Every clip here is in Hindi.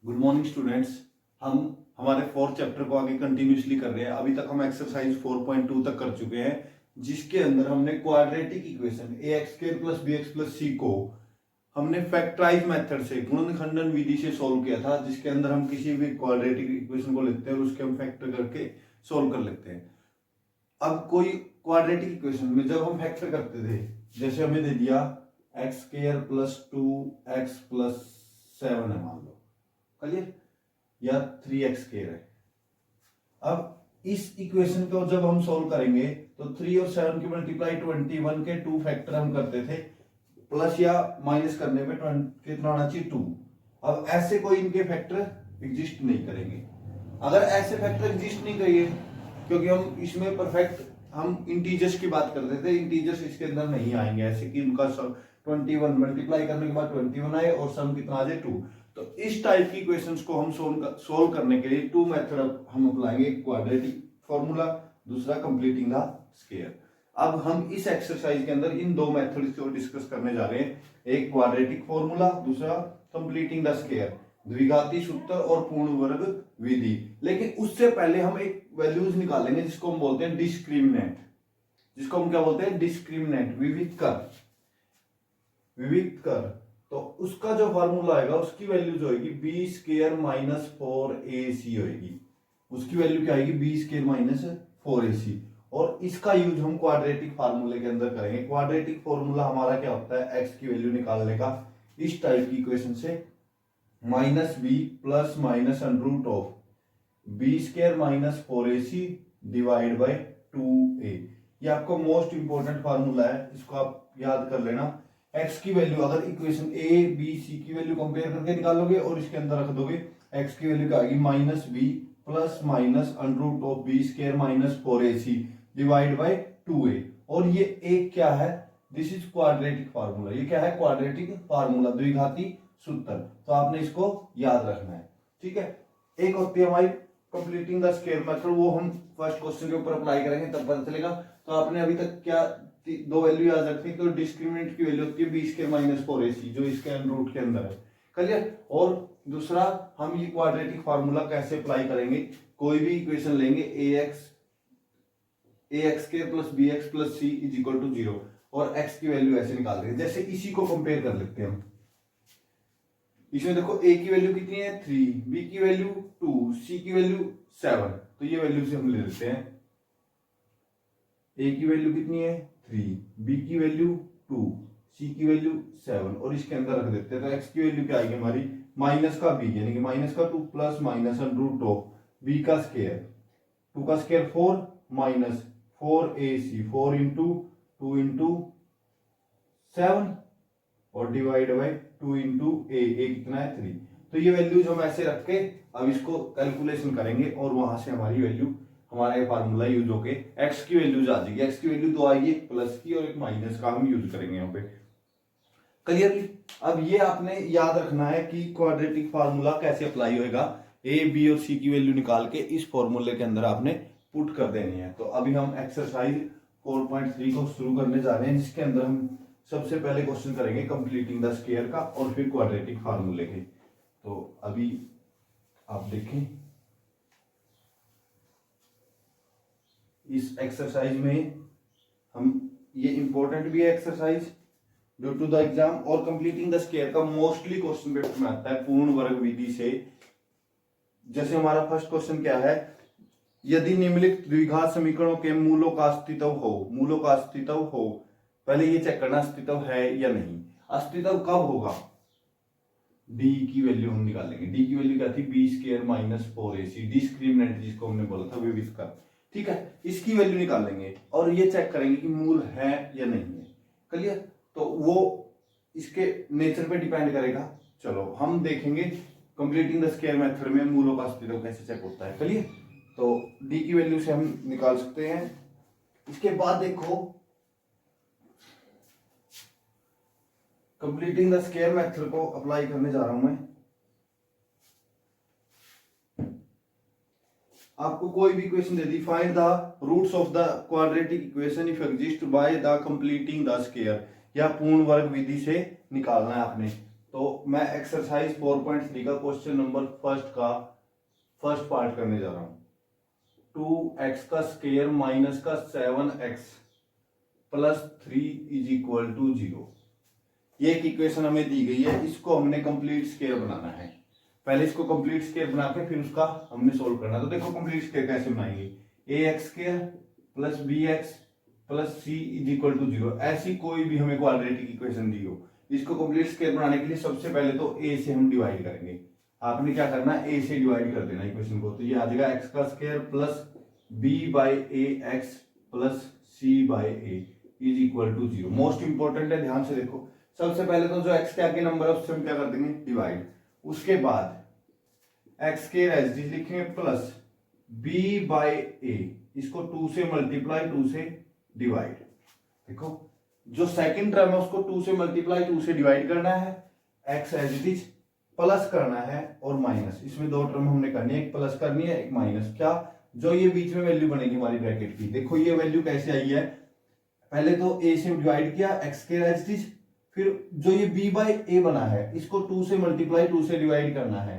Good morning students. हम हमारे फोर्थ चैप्टर को आगे कंटिन्यूसली कर रहे हैं। अभी तक हम एक्सरसाइज 4.2 तक कर चुके हैं, जिसके अंदर हमने quadratic equation a x square plus b x plus c को हमने फैक्टराइज मेथड से, गुणनखंडन विधि से सोल्व किया था, जिसके अंदर हम किसी भी क्वाड्रेटिक इक्वेशन को लेते हैं और उसके हम फैक्टर करके सोल्व कर लेते हैं। अब कोई क्वाड्रेटिक इक्वेशन में जब हम फैक्टर करते थे, जैसे हमें दे दिया x square plus 2x plus 7 है, मान लो, क्लियर, या 3x स्क्वायर है। अब इस इक्वेशन को जब हम सोल्व करेंगे तो 3 और 7 की मल्टीप्लाई 21 के 2 फैक्टर हम करते थे, प्लस या माइनस करने पे कितना आना चाहिए 2। अब ऐसे कोई इनके फैक्टर एग्जिस्ट नहीं करेंगे। अगर ऐसे फैक्टर एग्जिस्ट नहीं करेंगे, क्योंकि हम इसमें परफेक्ट हम इंटीजर्स की बात करते थे, इंटीजर्स इसके अंदर नहीं आएंगे ऐसे कि उनका सम 21 मल्टीप्लाई करने के बाद 21 आए और सम कितना आ जाए 2। तो इस टाइप की क्वेश्चंस को हम सोल्व करने के लिए 2 मेथड हम अप्लाएंगे, क्वाड्रेटिक फॉर्मूला, दूसरा कंप्लीटिंग द स्क्वायर। अब हम इस एक्सरसाइज के अंदर इन 2 मेथड्स को डिस्कस करने जा रहे हैं, एक क्वाड्रेटिक फॉर्मूला, दूसरा कंप्लीटिंग द स्क्वायर, द्विघाती सूत्र और पूर्ण वर्ग विधि। लेकिन उससे पहले हम एक वैल्यूज निकालेंगे जिसको हम बोलते हैं डिस्क्रिमिनेंट, जिसको हम क्या बोलते हैं डिस्क्रिमिनेंट, विविध कर। तो उसका जो फार्मूला आएगा उसकी वैल्यू जो होगी बी स्क्वायर माइनस 4ac होगी। उसकी वैल्यू क्या आएगी बी स्क्वायर माइनस 4ac। और इसका यूज हम क्वाड्रेटिक फार्मूले के अंदर करेंगे। क्वाड्रेटिक फार्मूला हमारा क्या होता है, एक्स की वैल्यू निकालने का इस टाइप की इक्वेशन से, minus b plus minus under root of b square minus 4ac divide by 2a। ये आपका मोस्ट इंपॉर्टेंट फार्मूला है, इसको आप याद कर लेना। x की वैल्यू अगर इक्वेशन a b c की वैल्यू कंपेयर करके निकालोगे और इसके अंदर रख दोगे, x की वैल्यू क्या आएगी minus b plus minus under root of b square minus 4ac divide by 2a। और ये एक क्या है, दिस इज क्वाड्रेटिक फार्मूला। ये क्या है, क्वाड्रेटिक फार्मूला, द्विघाती सूत्र। तो आपने इसको याद रखना है, ठीक है। एक होती है हमारी कंप्लीटिंग द स्क्वायर मेथड, वो हम फर्स्ट क्वेश्चन के ऊपर अप्लाई करेंगे तब पता चलेगा। तो आपने अभी तक क्या 2 वैल्यू याद रखनी, तो डिस्क्रिमिनेंट की वैल्यू होती है बी स्क्वायर माइनस 4ac जो इसके अंडर रूट के अंदर है, क्लियर। और दूसरा हम ये क्वाड्रेटिक फार्मूला कैसे अप्लाई करेंगे, कोई भी इक्वेशन लेंगे ax square plus bx plus c is equal to 0 और x की वैल्यू ऐसे निकाल देंगे। जैसे इसी को कंपेयर कर लेते हैं हम, इसमें देखो a की वैल्यू कितनी है 3, b की वैल्यू 2, c की वैल्यू 7। तो ये वैल्यू से हम ले लेते हैं, a की वैल्यू कितनी है 3, b की वैल्यू 2, c की वैल्यू 7 और इसके अंदर रख देते हैं। तो x की वैल्यू क्या आएगी हमारी माइनस का b यानी कि माइनस का 2 plus minus under root of b का स्क्वायर, 2 का square 4 minus 4ac, 4 into 2 into 7 और डिवाइड बाय 2 इंटू ए कितना है 3। तो ये वैल्यूज हम ऐसे रख के अब इसको कैलकुलेशन करेंगे और वहां से हमारी वैल्यू, हमारा फार्मूला यूज होके x की वैल्यूज आ जाएगी। x की वैल्यू 2 आएगी, एक प्लस की और एक माइनस का हम यूज करेंगे यहाँ पे, क्लियरली। अब ये आपने याद रखना है कि क्वाड्रेटिक फार्मूला कैसे अप्लाई होएगा, a b और c की वैल्यू निकाल के इस फॉर्मूले के अंदर आपने पुट कर देनी है। तो अभी हम एक्सरसाइज 4.3 को शुरू करने जा रहे हैं, जिसके अंदर हम सबसे पहले क्वेश्चन करेंगे कंप्लीटिंग द स्क्वायर का और फिर क्वाड्रेटिक फार्मूले के। तो अभी आप देखें इस एक्सरसाइज में हम, ये इंपॉर्टेंट भी है exercise due to the exam, और कंप्लीटिंग द स्क्वायर का मोस्टली क्वेश्चन पेपर में आता है पूर्ण वर्ग विधि से। जैसे हमारा फर्स्ट क्वेश्चन क्या है, यदि निम्नलिखित द्विघात समीकरणों के मूलों का अस्तित्व हो, पहले ये चेक करना अस्तित्व है या नहीं। अस्तित्व कब होगा, d की वैल्यू हम निकालेंगे। d की वैल्यू क्या थी B square minus 4ac, discriminant जिसको हमने बोला था विविध कर, ठीक है। इसकी वैल्यू निकालेंगे और ये चेक करेंगे कि मूल है या नहीं है, क्लियर। तो वो इसके नेचर पे डिपेंड करेगा। चलो हम देखेंगे कंप्लीटिंग द स्क्वायर मेथड में मूलों का अस्तित्व कैसे चेक होता है, क्लियर। तो d की वैल्यू से हम निकाल सकते हैं। इसके बाद देखो कंप्लीटिंग द स्क्वायर मेथड को अप्लाई करने जा रहा हूं मैं। आपको कोई भी इक्वेशन दे दी, find the roots of the quadratic equation if exist by the completing the square, या पूर्ण वर्ग विधि से निकालना है आपने। तो मैं एक्सरसाइज 4.3 का क्वेश्चन नंबर फर्स्ट पार्ट करने जा रहा हूं। 2x का स्क्वायर माइनस का 7x plus 3 is equal to 0। ये एक इक्वेशन हमें दी गई है, इसको हमने कंप्लीट स्क्वायर बनाना है। पहले इसको कंप्लीट स्क्वायर बना के फिर उसका हमने सोल्व करना है। तो देखो कंप्लीट स्क्वायर कैसे बनाएंगे, ax square plus bx plus c is equal to 0। ऐसी कोई भी हमें क्वाड्रेटिक इक्वेशन दी हो, इसको कंप्लीट स्क्वायर बनाने के लिए सबसे पहले तो a से हम डिवाइड करेंगे। आपने क्या करना है, a से डिवाइड कर देना इक्वेशन को। तो ये आ जाएगा x का square plus b by a x plus c by a is equal to 0। Most important है, ध्यान से देखो। सबसे पहले तो जो x के आगे नंबर है उससे हम क्या कर देंगे, डिवाइड। उसके बाद x square as it is लिखेंगे प्लस b बाई ए, इसको 2 से मल्टीप्लाई 2 से डिवाइड। देखो जो सेकंड टर्म है उसको 2 से मल्टीप्लाई 2 से डिवाइड करना है, x as it is plus करना है और माइनस। इसमें दो टर्म हमने करनी है, एक प्लस करनी है एक माइनस। क्या, जो ये बीच में वैल्यू बनेगी हमारी ब्रैकेट की, देखो ये वैल्यू कैसे आई है। पहले तो a से डिवाइड किया x square as it is, फिर जो ये b बाई ए बना है इसको 2 से मल्टीप्लाई 2 से डिवाइड करना है।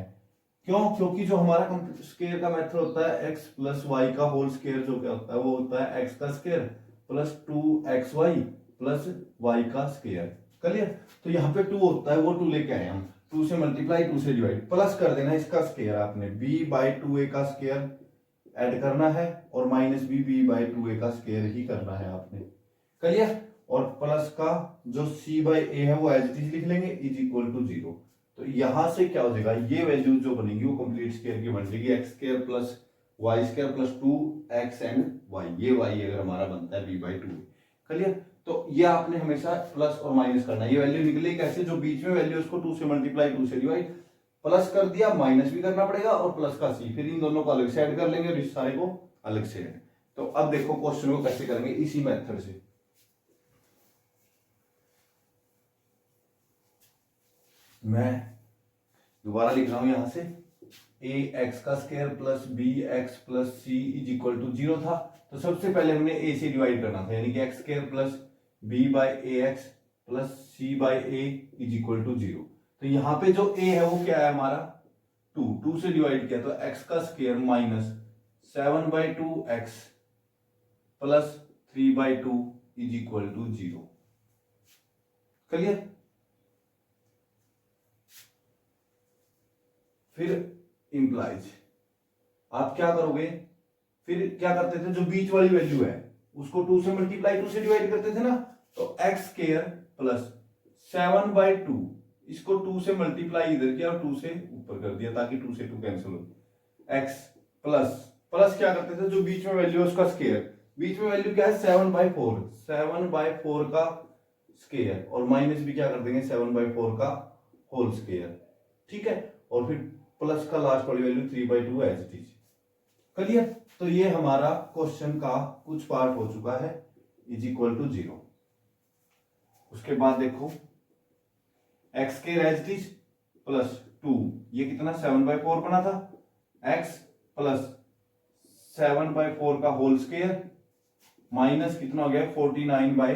क्यों, क्योंकि जो हमारा स्क्वायर का मेथड होता है x प्लस वाई का होल स्क्वायर जो क्या होता है वो होता है x का square plus 2xy plus y का स्क्वायर। क्लियर। तो यहाँ पे 2 होता है, वो 2 लेके आए हम, 2 से मल्टीप्लाई 2 से डिवाइड, प्लस कर देना इसका स्क्वायर। आपने b बाई 2a का स्क्वायर ऐड करना है और माइनस b बाई 2a का स्क्वायर ही करना है आपने। क्लियर। और प्लस का जो c बाई ए है वो एज इट इज लिख लेंगे इज इक्वल टू 0। तो यहां से क्या हो जाएगा, ये वैल्यू जो बनेगी वो कंप्लीट स्क्वायर की बन जाएगी, x square plus y square plus 2x and y। ये y अगर हमारा बनता है b बाई 2। क्लियर। तो ये आपने हमेशा प्लस और माइनस करना है। ये वैल्यू निकलेगी कैसे, जो बीच में वैल्यू उसको 2 से मल्टीप्लाई 2 से डिवाइड, प्लस कर दिया माइनस भी करना पड़ेगा और प्लस का c, फिर इन दोनों को अलग से ऐड कर लेंगे और इस सारे को अलग से ऐड। तो अब देखो क्वेश्चन को कैसे करेंगे, इसी मेथड से। मैं दोबारा लिख रहा हूं यहां से, a x का square plus b x plus c is equal to 0 था। तो सबसे पहले हमने a से डिवाइड करना था, यानी कि x square plus b by a x plus c by a is equal to 0। तो यहाँ पे जो a है वो क्या है हमारा 2 से डिवाइड किया तो x का square minus 7 by 2x plus 3 by 2 is equal to 0। Clear. फिर इंप्लाइज आप क्या करोगे, फिर क्या करते थे, जो बीच वाली वैल्यू है उसको 2 से मल्टीप्लाई 2 से डिवाइड करते थे ना। तो x स्क्वायर प्लस 7 बाई 2, इसको 2 से मल्टीप्लाई इधर किया और 2 से ऊपर कर दिया ताकि 2 से 2 कैंसिल हो। x प्लस क्या करते थे, जो बीच में वैल्यू है उसका स्क्वायर, बीच में वैल्यू क्या है 7 बाई 4, 7 बाई 4 का स्क्वायर और माइनस भी क्या कर देंगे 7 बाई 4 का होल स्क्वायर। ठीक है। और फिर प्लस का लास्ट वाली value 3 by 2 as it is. Clear. तो ये हमारा क्वेश्चन का कुछ पार्ट हो चुका है, इज इक्वल टू 0। उसके बाद देखो x square as it is plus 2, ये कितना 7 बाई 4 बना था, x प्लस 7 बाई 4 का होल स्क्वायर माइनस कितना हो गया 49 बाई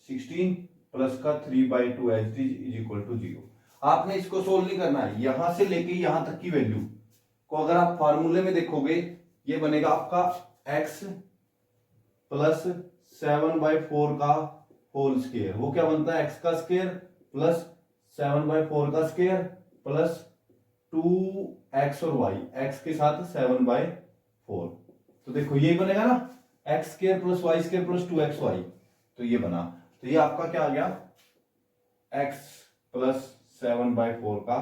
16 प्लस का 3 by 2 as it is equal to 0। आपने इसको सोल्व नहीं करना है, यहां से लेके यहां तक की वैल्यू को अगर आप फार्मूले में देखोगे ये बनेगा आपका x प्लस 7 बाई 4 का होल स्क्वायर, वो क्या बनता है x का स्क्वायर प्लस 7 बाई 4 का स्क्वायर प्लस 2x और y, x के साथ 7 बाई 4। तो देखो ये बनेगा ना x square plus y square plus 2xy, तो ये बना। तो ये आपका क्या आ गया x प्लस 7 बाई 4 का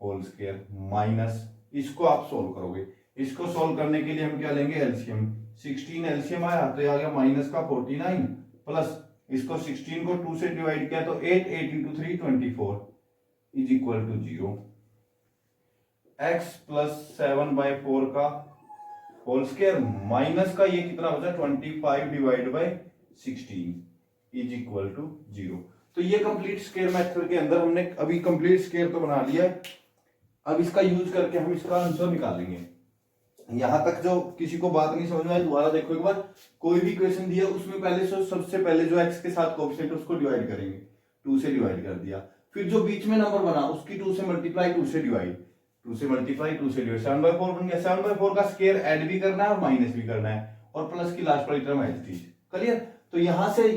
होल स्क्वायर माइनस, इसको आप सोल्व करोगे। इसको सोल्व करने के लिए हम क्या लेंगे, एलसीएम। 16 एलसीएम आया तो ये आ गया माइनस का 49 प्लस इसको 16 को 2 से डिवाइड किया तो 8 into 3 24 is equal to 0। x plus 7 by 4 का होल स्क्वायर माइनस का ये कितना बचा 25 divide by 16 is equal to 0। तो ये कंप्लीट स्क्वायर मेथड के अंदर हमने अभी कंप्लीट स्क्वायर तो बना लिया है। अब इसका यूज करके हम इसका आंसर निकालेंगे। यहां तक जो किसी को बात नहीं समझ में आई दोबारा देखो एक बार। कोई भी क्वेश्चन दिया उसमें पहले सबसे पहले जो x के साथ कोएफिशिएंट उसको डिवाइड करेंगे, 2 से डिवाइड कर दिया। फिर जो बीच में नंबर बना उसकी 2 से मल्टीप्लाई 2 से डिवाइड, 2 से मल्टीप्लाई 2 से डिवाइड, 7/4 बन गया। 7/4 का स्क्वायर ऐड भी करना है और माइनस भी करना है, और प्लस की लास्ट वाली टर्म एज थी। क्लियर? तो यहां से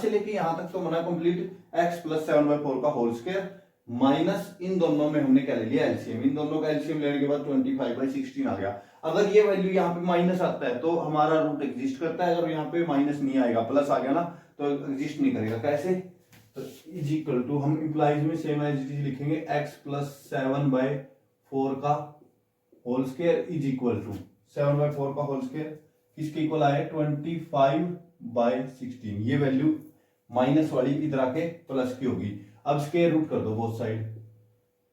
लेके यहां तक तो बना कंप्लीट x प्लस 7/4 का होल स्क्वायर माइनस इन दोनों में हमने क्या ले लिया एलसीएम, इन दोनों का एलसीएम लेने के बाद 25/16 आ गया। अगर ये वैल्यू यहाँ पे माइनस आता है तो हमारा रूट एग्जिस्ट करता है, अगर यहाँ पे माइनस नहीं आएगा प्लस आ गया ना तो एग्जिस्ट नहीं करेगा। कैसे? तो इज इक्वल टू हम इंप्लाइज में सेम एज इट इज लिखेंगे x प्लस 7/4 का whole square is equal to 7/4 का होल स्क्वायर किसके इक्वल आया 25/16। ये वैल्यू माइनस वाली इधर आके प्लस की होगी। अब स्क्वायर रूट कर दो बोथ साइड,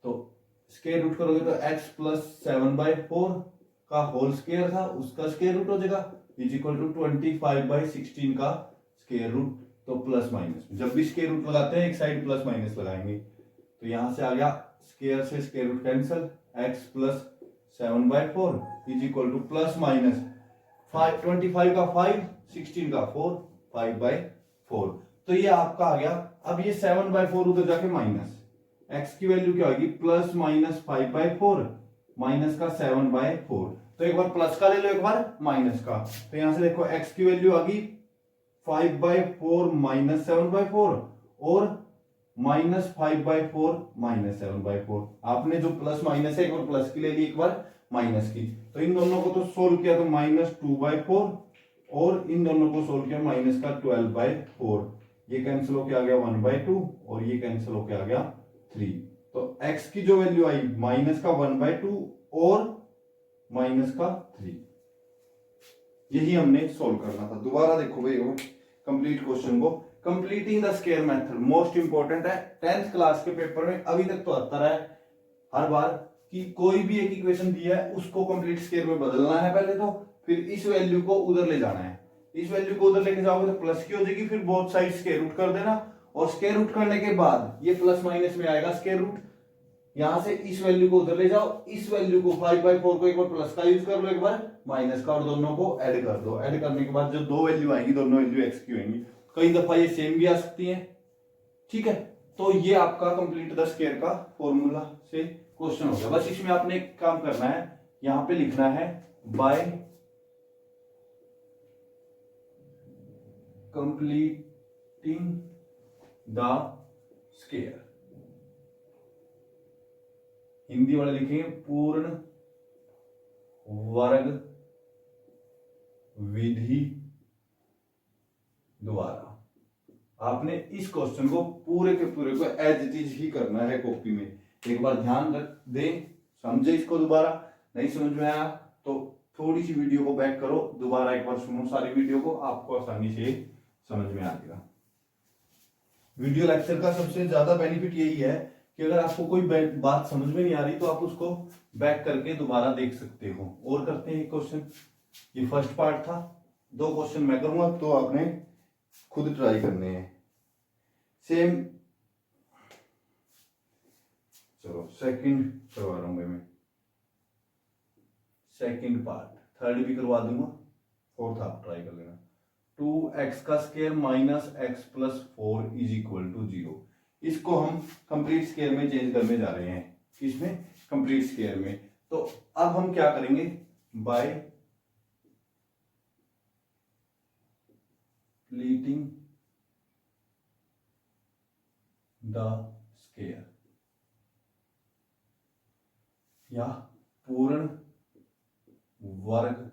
तो स्क्वायर रूट करोगे तो x प्लस 7/4 का होल स्क्वायर था उसका स्क्वायर रूट हो जाएगा इज इक्वल टू 25/16 का स्क्वायर रूट। तो प्लस माइनस जब भी स्क्वायर रूट लगाते हैं एक साइड प्लस माइनस लगाएंगे, तो यहां से आ गया स्क्वायर से square root cancel, x plus 7/4 is equal to plus minus 25 का 5, 16 का 4, 5/4। तो ये आपका आ गया। अब ये 7/4 उधर जाके माइनस, x की वैल्यू क्या होगी प्लस माइनस 5/4 माइनस का 7/4। तो एक बार प्लस का ले लो एक बार माइनस का, तो यहां से देखो x की वैल्यू आ गई 5/4 माइनस 7/4 और माइनस 5/4 माइनस 7/4। आपने जो प्लस माइनस है एक बार प्लस की ले ली एक बार माइनस की, तो इन दोनों को तो सोल्व किया तो माइनस 2/4 और इन दोनों को सोल्व किया माइनस का 12/4। ये कैंसिल होके आ गया 1/2 और ये कैंसिल होके आ गया 3। तो x की जो वैल्यू आई माइनस का 1/2 और माइनस का 3। यही हमने सोल्व करना था। दोबारा देखो भाई कंप्लीट क्वेश्चन को, completing the square method most important है। 10th क्लास के पेपर में अभी तक तो आता है हर बार कि कोई भी एक इक्वेशन दिया है उसको कंप्लीट स्क्वायर में बदलना है पहले तो, फिर इस वैल्यू को उधर ले जाना है। इस वैल्यू को उधर लेके जाओगे तो प्लस की हो जाएगी, फिर बोथ साइड स्क्वायर रूट कर देना, और स्क्वायर रूट करने के बाद ये प्लस माइनस में आएगा स्क्वायर रूट। यहां से इस वैल्यू को उधर ले जाओ, इस वैल्यू को 5/4 को एक बार प्लस का यूज कर लो, एक बार माइनस का, और दोनों को ऐड कर दो। ऐड करने के बाद जो दो वैल्यू आएंगी दोनों वैल्यू एक्स की होंगी। कई दफा ये सेम भी आ सकती है, ठीक है। तो ये आपका कंप्लीट द स्क्वायर का फॉर्मूला से क्वेश्चन हो गया। बस इसमें आपने एक काम करना है, यहां पे लिखना है bye completing the square. Hindi वाले लिखेंगे पूर्ण वर्ग विधि द्वारा। आपने इस क्वेश्चन को पूरे के पूरे को एज इट इज ही करना है कॉपी में। एक बार ध्यान रख दे, समझे इसको, दोबारा नहीं समझ में आया तो थोड़ी सी वीडियो को बैक करो, दोबारा एक बार सुनो सारी वीडियो को, आपको आसानी से समझ में आ जाएगा। वीडियो लेक्चर का सबसे ज्यादा बेनिफिट यही है कि अगर आपको कोई बात समझ में नहीं आ रही तो आप उसको बैक करके दोबारा देख सकते हो। और करते हैं क्वेश्चन, ये फर्स्ट पार्ट था, 2 क्वेश्चन मैं करूंगा तो आपने खुद ट्राई करने हैं सेम। चलो सेकंड करवा रहा हूं मैं, सेकंड पार्ट, थर्ड भी करवा दूंगा, फोर्थ आप ट्राई कर लेना। 2x का square minus x plus 4 is equal to 0। इसको हम कंप्लीट स्क्वायर में चेंज करने जा रहे हैं, किसमें? कंप्लीट स्क्वायर में। तो अब हम क्या करेंगे, बाय कंप्लीटिंग द स्क्वायर या पूर्ण वर्ग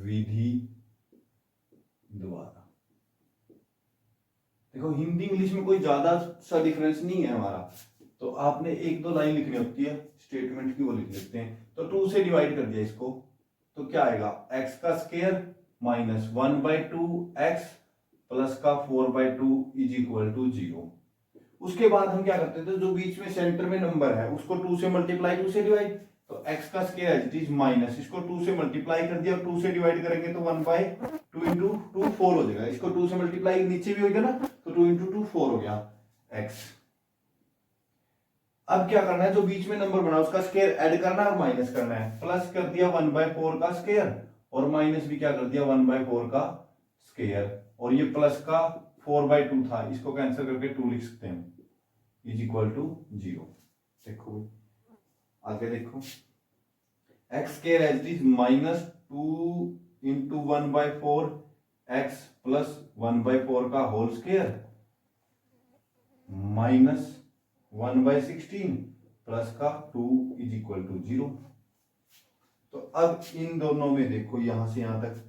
विधि द्वारा। देखो हिंदी इंग्लिश में कोई ज्यादा सा डिफरेंस नहीं है हमारा, तो आपने 1-2 लाइन लिखनी होती है स्टेटमेंट की, वो लिख लेते हैं। तो 2 से डिवाइड कर दिया इसको, तो क्या आएगा x का स्क्वायर माइनस 1/2 x प्लस का 4/2 इज इक्वल टू 0। उसके बाद हम क्या करते थे, जो बीच में सेंटर में नंबर है उसको 2 से मल्टीप्लाई 2 से डिवाइड, तो x का square as it is minus, इसको 2 से मल्टीप्लाई कर दिया, 2 से डिवाइड करेंगे तो 1/2 इंटू 2 4 हो जाएगा। इसको 2 से मल्टीप्लाई नीचे भी हो गया ना, तो 2 इंटू 2 4 हो गया x। अब क्या करना है, जो बीच में नंबर बना उसका स्क्वायर ऐड करना है और माइनस करना है। प्लस कर दिया 1/4 का स्क्वायर और माइनस भी क्या कर दिया 1/4 का स्क्वायर, और ये प्लस का 4/2 था, इसको कैंसिल करके 2 लिख सकते हैं, इज इक्वल टू 0। देखो आगे देखो, x square as it is minus 2 into 1/4 x plus 1/4 का होल स्क्वायर माइनस 1/16 प्लस का 2 इज इक्वल टू 0। तो अब इन दोनों में देखो यहां से यहां तक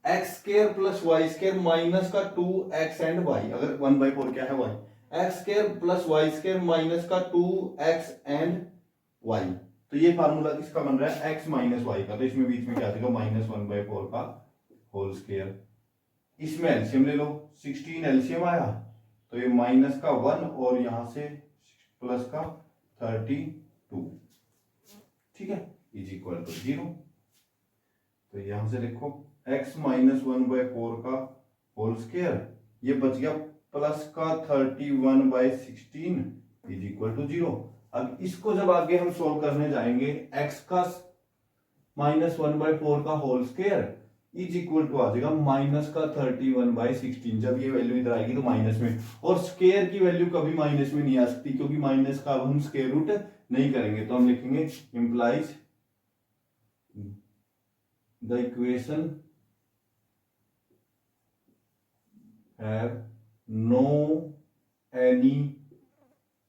x square plus y square minus का 2x एंड y, अगर 1/4 क्या है y, x square plus y square minus का 2x एंड y। तो ये फार्मूला किसका बन रहा है, x माइनस वाई का। तो इसमें बीच में क्या देगा, माइनस 1/4 का होल स्क्वायर। इसमें एलसीएम ले लो, 16 एलसीएम आया तो ये माइनस का 1 और यहां से प्लस का 32, ठीक है, इज इक्वल टू 0। तो यहां से देखो x माइनस 1/4 का होल स्क्वायर, ये बच गया प्लस का 31/16 इज इक्वल टू 0। अब इसको जब आगे हम सोल्व करने जाएंगे, x का माइनस 1/4 का whole square is equal to आ जाएगा माइनस का 31/16। जब ये वैल्यू इधर आएगी तो माइनस में, और स्क्वायर की वैल्यू कभी माइनस में नहीं आ सकती क्योंकि माइनस का हम स्क्वायर रूट नहीं करेंगे। तो हम लिखेंगे implies the equation have no any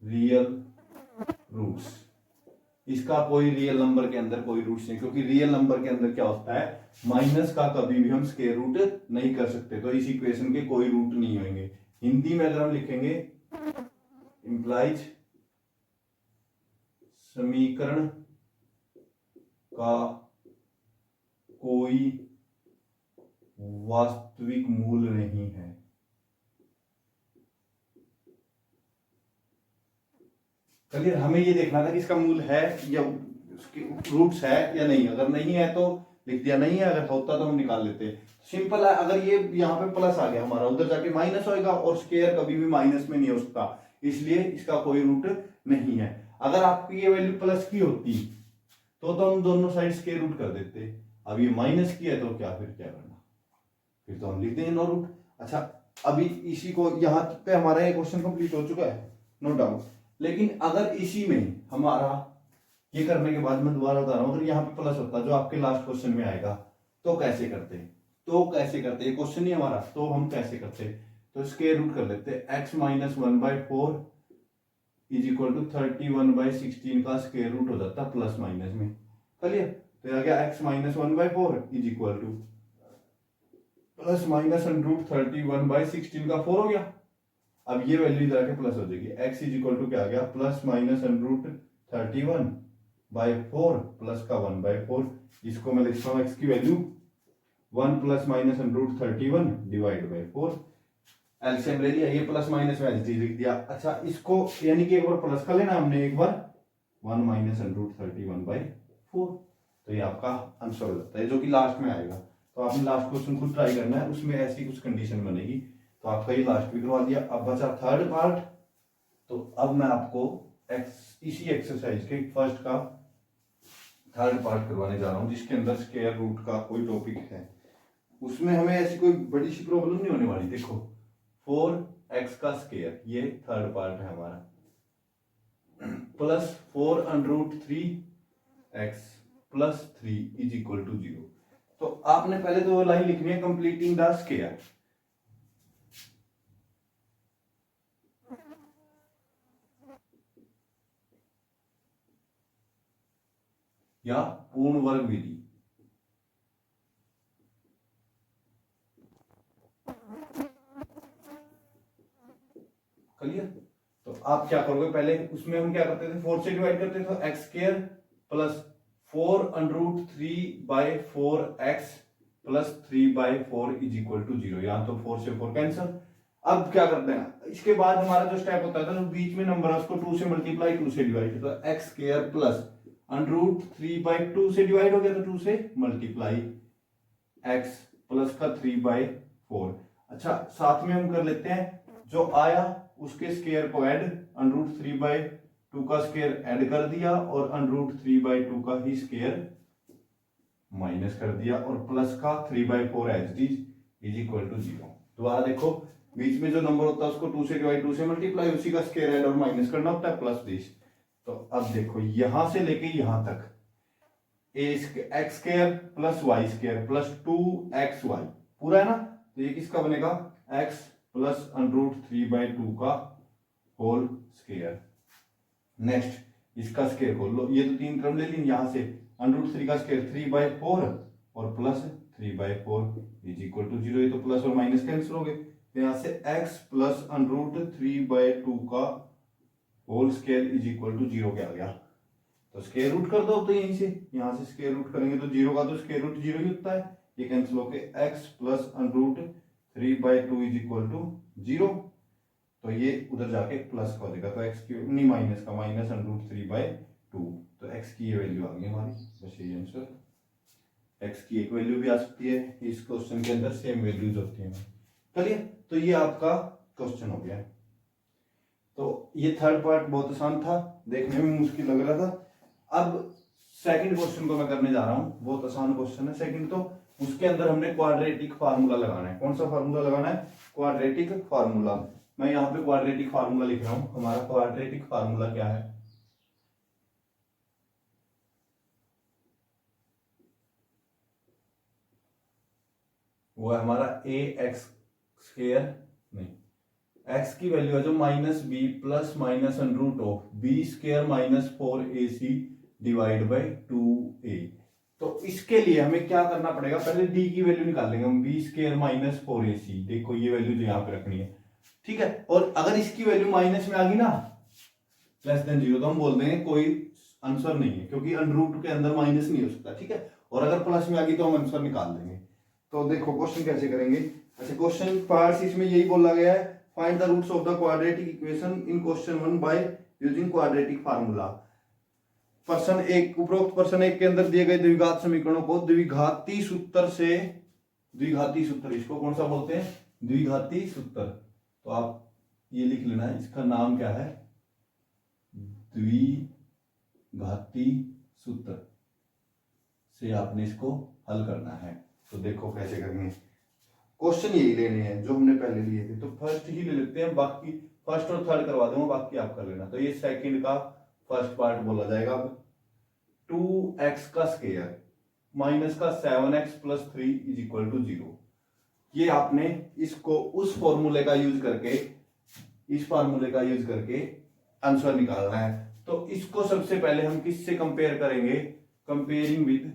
real roots. इसका कोई रियल नंबर के अंदर कोई रूट्स नहीं, क्योंकि रियल नंबर के अंदर क्या होता है, माइनस का कभी भी हम स्क्वायर रूट नहीं कर सकते। तो इस इक्वेशन के कोई रूट नहीं होंगे। हिंदी में अगर हम लिखेंगे इंप्लाइज समीकरण का कोई वास्तविक मूल नहीं है। क्लियर, हमें ये देखना था कि इसका मूल है या रूट्स है या नहीं। अगर नहीं है तो लिख दिया नहीं है, अगर होता तो हम निकाल लेते। सिंपल है, अगर ये यहाँ पे प्लस आ गया हमारा, उधर जाके माइनस होएगा और स्क्वायर कभी भी माइनस में नहीं हो सकता, इसलिए इसका कोई रूट नहीं है। अगर आपकी ये वैल्यू प्लस की होती तो हम दोनों साइड स्क्वायर रूट कर देते। अब ये माइनस की है तो क्या फिर क्या करना, फिर तो हम लिख देंगे नो रूट। अच्छा, अभी इसी को यहाँ पे हमारा ये क्वेश्चन कंप्लीट हो चुका है, नो डाउट। लेकिन अगर इसी में हमारा ये करने के बाद मैं दोबारा बता रहा हूं, अगर यहाँ पे प्लस होता जो आपके लास्ट क्वेश्चन में आएगा तो कैसे करते, ये क्वेश्चन नहीं हमारा, तो हम कैसे करते, तो स्क्वायर रूट कर लेते। x minus 1/4 is equal to 31/16 का स्क्वायर रूट हो जाता प्लस माइनस में। क्लियर, तो आ गया x minus 1/4 is equal to plus minus root 31/16 का 4 हो गया। अब ये वैल्यू इधर आके प्लस हो जाएगी, x इज इक्वल टू क्या आ गया, प्लस माइनस रूट 31/4 प्लस का 1/4। इसको मैं लिखता हूँ x की value 1 plus minus root 31 divide by 4। LCM ले लिया, ये प्लस माइनस में एलसीएम लिख दिया। अच्छा, इसको यानी कि एक बार प्लस कर लेना हमने, एक बार 1 माइनस रूट 31/4। तो ये आपका आंसर हो जाता है, जो कि लास्ट में आएगा। तो आपने लास्ट क्वेश्चन खुद ट्राई करना है, उसमें ऐसी कुछ कंडीशन बनेगी। तो आपका ये लास्ट भी करवा दिया। अब बचा थर्ड पार्ट। तो अब मैं आपको इसी एक्सरसाइज के फर्स्ट का थर्ड पार्ट करवाने जा रहा हूं, जिसके अंदर स्क्वायर रूट का कोई टॉपिक है। उसमें हमें ऐसी कोई बड़ी सी प्रॉब्लम नहीं होने वाली। देखो 4x का स्क्वायर, ये थर्ड पार्ट है हमारा, plus 4√3x plus 3 is equal to 0। तो आपने पहले तो लाइन लिखनी है कंप्लीटिंग द स्क्वायर। या पूर्ण वर्ग विधि। क्लियर, तो आप क्या करोगे, पहले उसमें हम क्या करते थे, 4 से डिवाइड करते थे, तो x square plus 4√3/4x plus 3/4 is equal to 0। यहां तो 4 से 4 कैंसिल। अब क्या करते हैं, इसके बाद हमारा जो स्टेप होता है, तो बीच में नंबर है उसको 2 से मल्टीप्लाई, 2 से डिवाइड, तो एक्स स्क्वायर प्लस √3/2 से डिवाइड हो गया, तो 2 से मल्टीप्लाई x प्लस का 3/4। अच्छा, साथ में हम कर लेते हैं जो आया उसके स्क्वायर को ऐड, √3/2 का स्क्वायर ऐड कर दिया और √3/2 का ही स्क्वायर माइनस कर दिया, और प्लस का 3/4 एज इज इक्वल टू 0। दोबारा देखो, बीच में जो नंबर होता है उसको 2 से डिवाइड, 2 से मल्टीप्लाई, उसी का स्क्वायर ऐड और माइनस करना होता है, प्लस 20। तो अब देखो यहां से लेके यहां तक x square plus y square plus 2xy पूरा है ना, तो ये किसका बनेगा, x प्लस √3/2 का होल स्क्वायर। नेक्स्ट इसका स्क्वायर खोल लो, ये तो 3 टर्म ले ली, यहां से √3 का स्क्वायर 3/4 और प्लस 3/4 इज इक्वल टू 0। ये तो प्लस और माइनस कैंसिल हो गए, तो यहां से x प्लस √3/2 का whole square is equal to 0 क्या आ गया, तो स्क्वायर रूट कर दो। तो यहीं से यहां से स्क्वायर रूट करेंगे तो 0 का तो स्क्वायर रूट 0 ही होता है, ये कैंसिल होके x plus √3/2 is equal to 0। तो ये उधर जाके प्लस का हो जाएगा, तो x की नहीं माइनस का, माइनस √3/2, तो x की ये वैल्यू आ गई हमारी, बस यही आंसर। x की एक वैल्यू भी आ सकती है, इस क्वेश्चन के अंदर सेम वैल्यूज होती हैं। चलिए, तो ये आपका क्वेश्चन हो गया। तो ये थर्ड पार्ट बहुत आसान था, देखने में मुश्किल लग रहा था। अब सेकंड क्वेश्चन को मैं करने जा रहा हूं, बहुत आसान क्वेश्चन है सेकंड। तो उसके अंदर हमने क्वाड्रेटिक फार्मूला लगाना है। कौन सा फार्मूला लगाना है, क्वाड्रेटिक फार्मूला। मैं यहाँ पे क्वाड्रेटिक फार्मूला लिख रहा हूं। हमारा क्वाड्रेटिक फार्मूला क्या है, वो है हमारा ax² नहीं, x की वैल्यू है जो -b plus minus √b² minus 4ac divide by 2a। तो इसके लिए हमें क्या करना पड़ेगा, पहले d की वैल्यू निकालेंगे हम, b² माइनस 4ac। देखो ये वैल्यू जो यहाँ पे रखनी है, ठीक है। और अगर इसकी वैल्यू माइनस में आ गई ना, <0 तो हम बोल देंगे कोई आंसर नहीं है, क्योंकि √ के अंदर माइनस नहीं हो सकता, ठीक है। और अगर प्लस में आ गई तो हम आंसर निकाल देंगे। तो देखो क्वेश्चन कैसे करेंगे। अच्छा, क्वेश्चन पार्ट इसमें यही बोला गया है, find the roots of the quadratic equation in question 1 by using quadratic formula. प्रश्न एक, उपरोक्त प्रश्न एक के अंदर दिए गए द्विघात समीकरणों को द्विघाती सूत्र से, द्विघाती सूत्र इसको कौन सा बोलते हैं, द्विघाती सूत्र। तो आप ये लिख लेना है, इसका नाम क्या है, द्विघाती सूत्र से आपने इसको हल करना है। तो देखो कैसे करेंगे, क्वेश्चन यही लेने हैं जो हमने पहले लिए थे। तो फर्स्ट ही ले लेते हैं, बाकी फर्स्ट और थर्ड करवा दूंगा, बाकी आप कर लेना। तो ये सेकंड का फर्स्ट पार्ट बोला जाएगा। अब 2x का स्क्वायर माइनस का 7x plus 3 is equal to 0। ये आपने इसको उस फॉर्मूले का यूज करके, इस फार्मूले का यूज करके आंसर निकालना है। तो इसको सबसे पहले हम किससे कंपेयर करेंगे, कंपेयरिंग विद,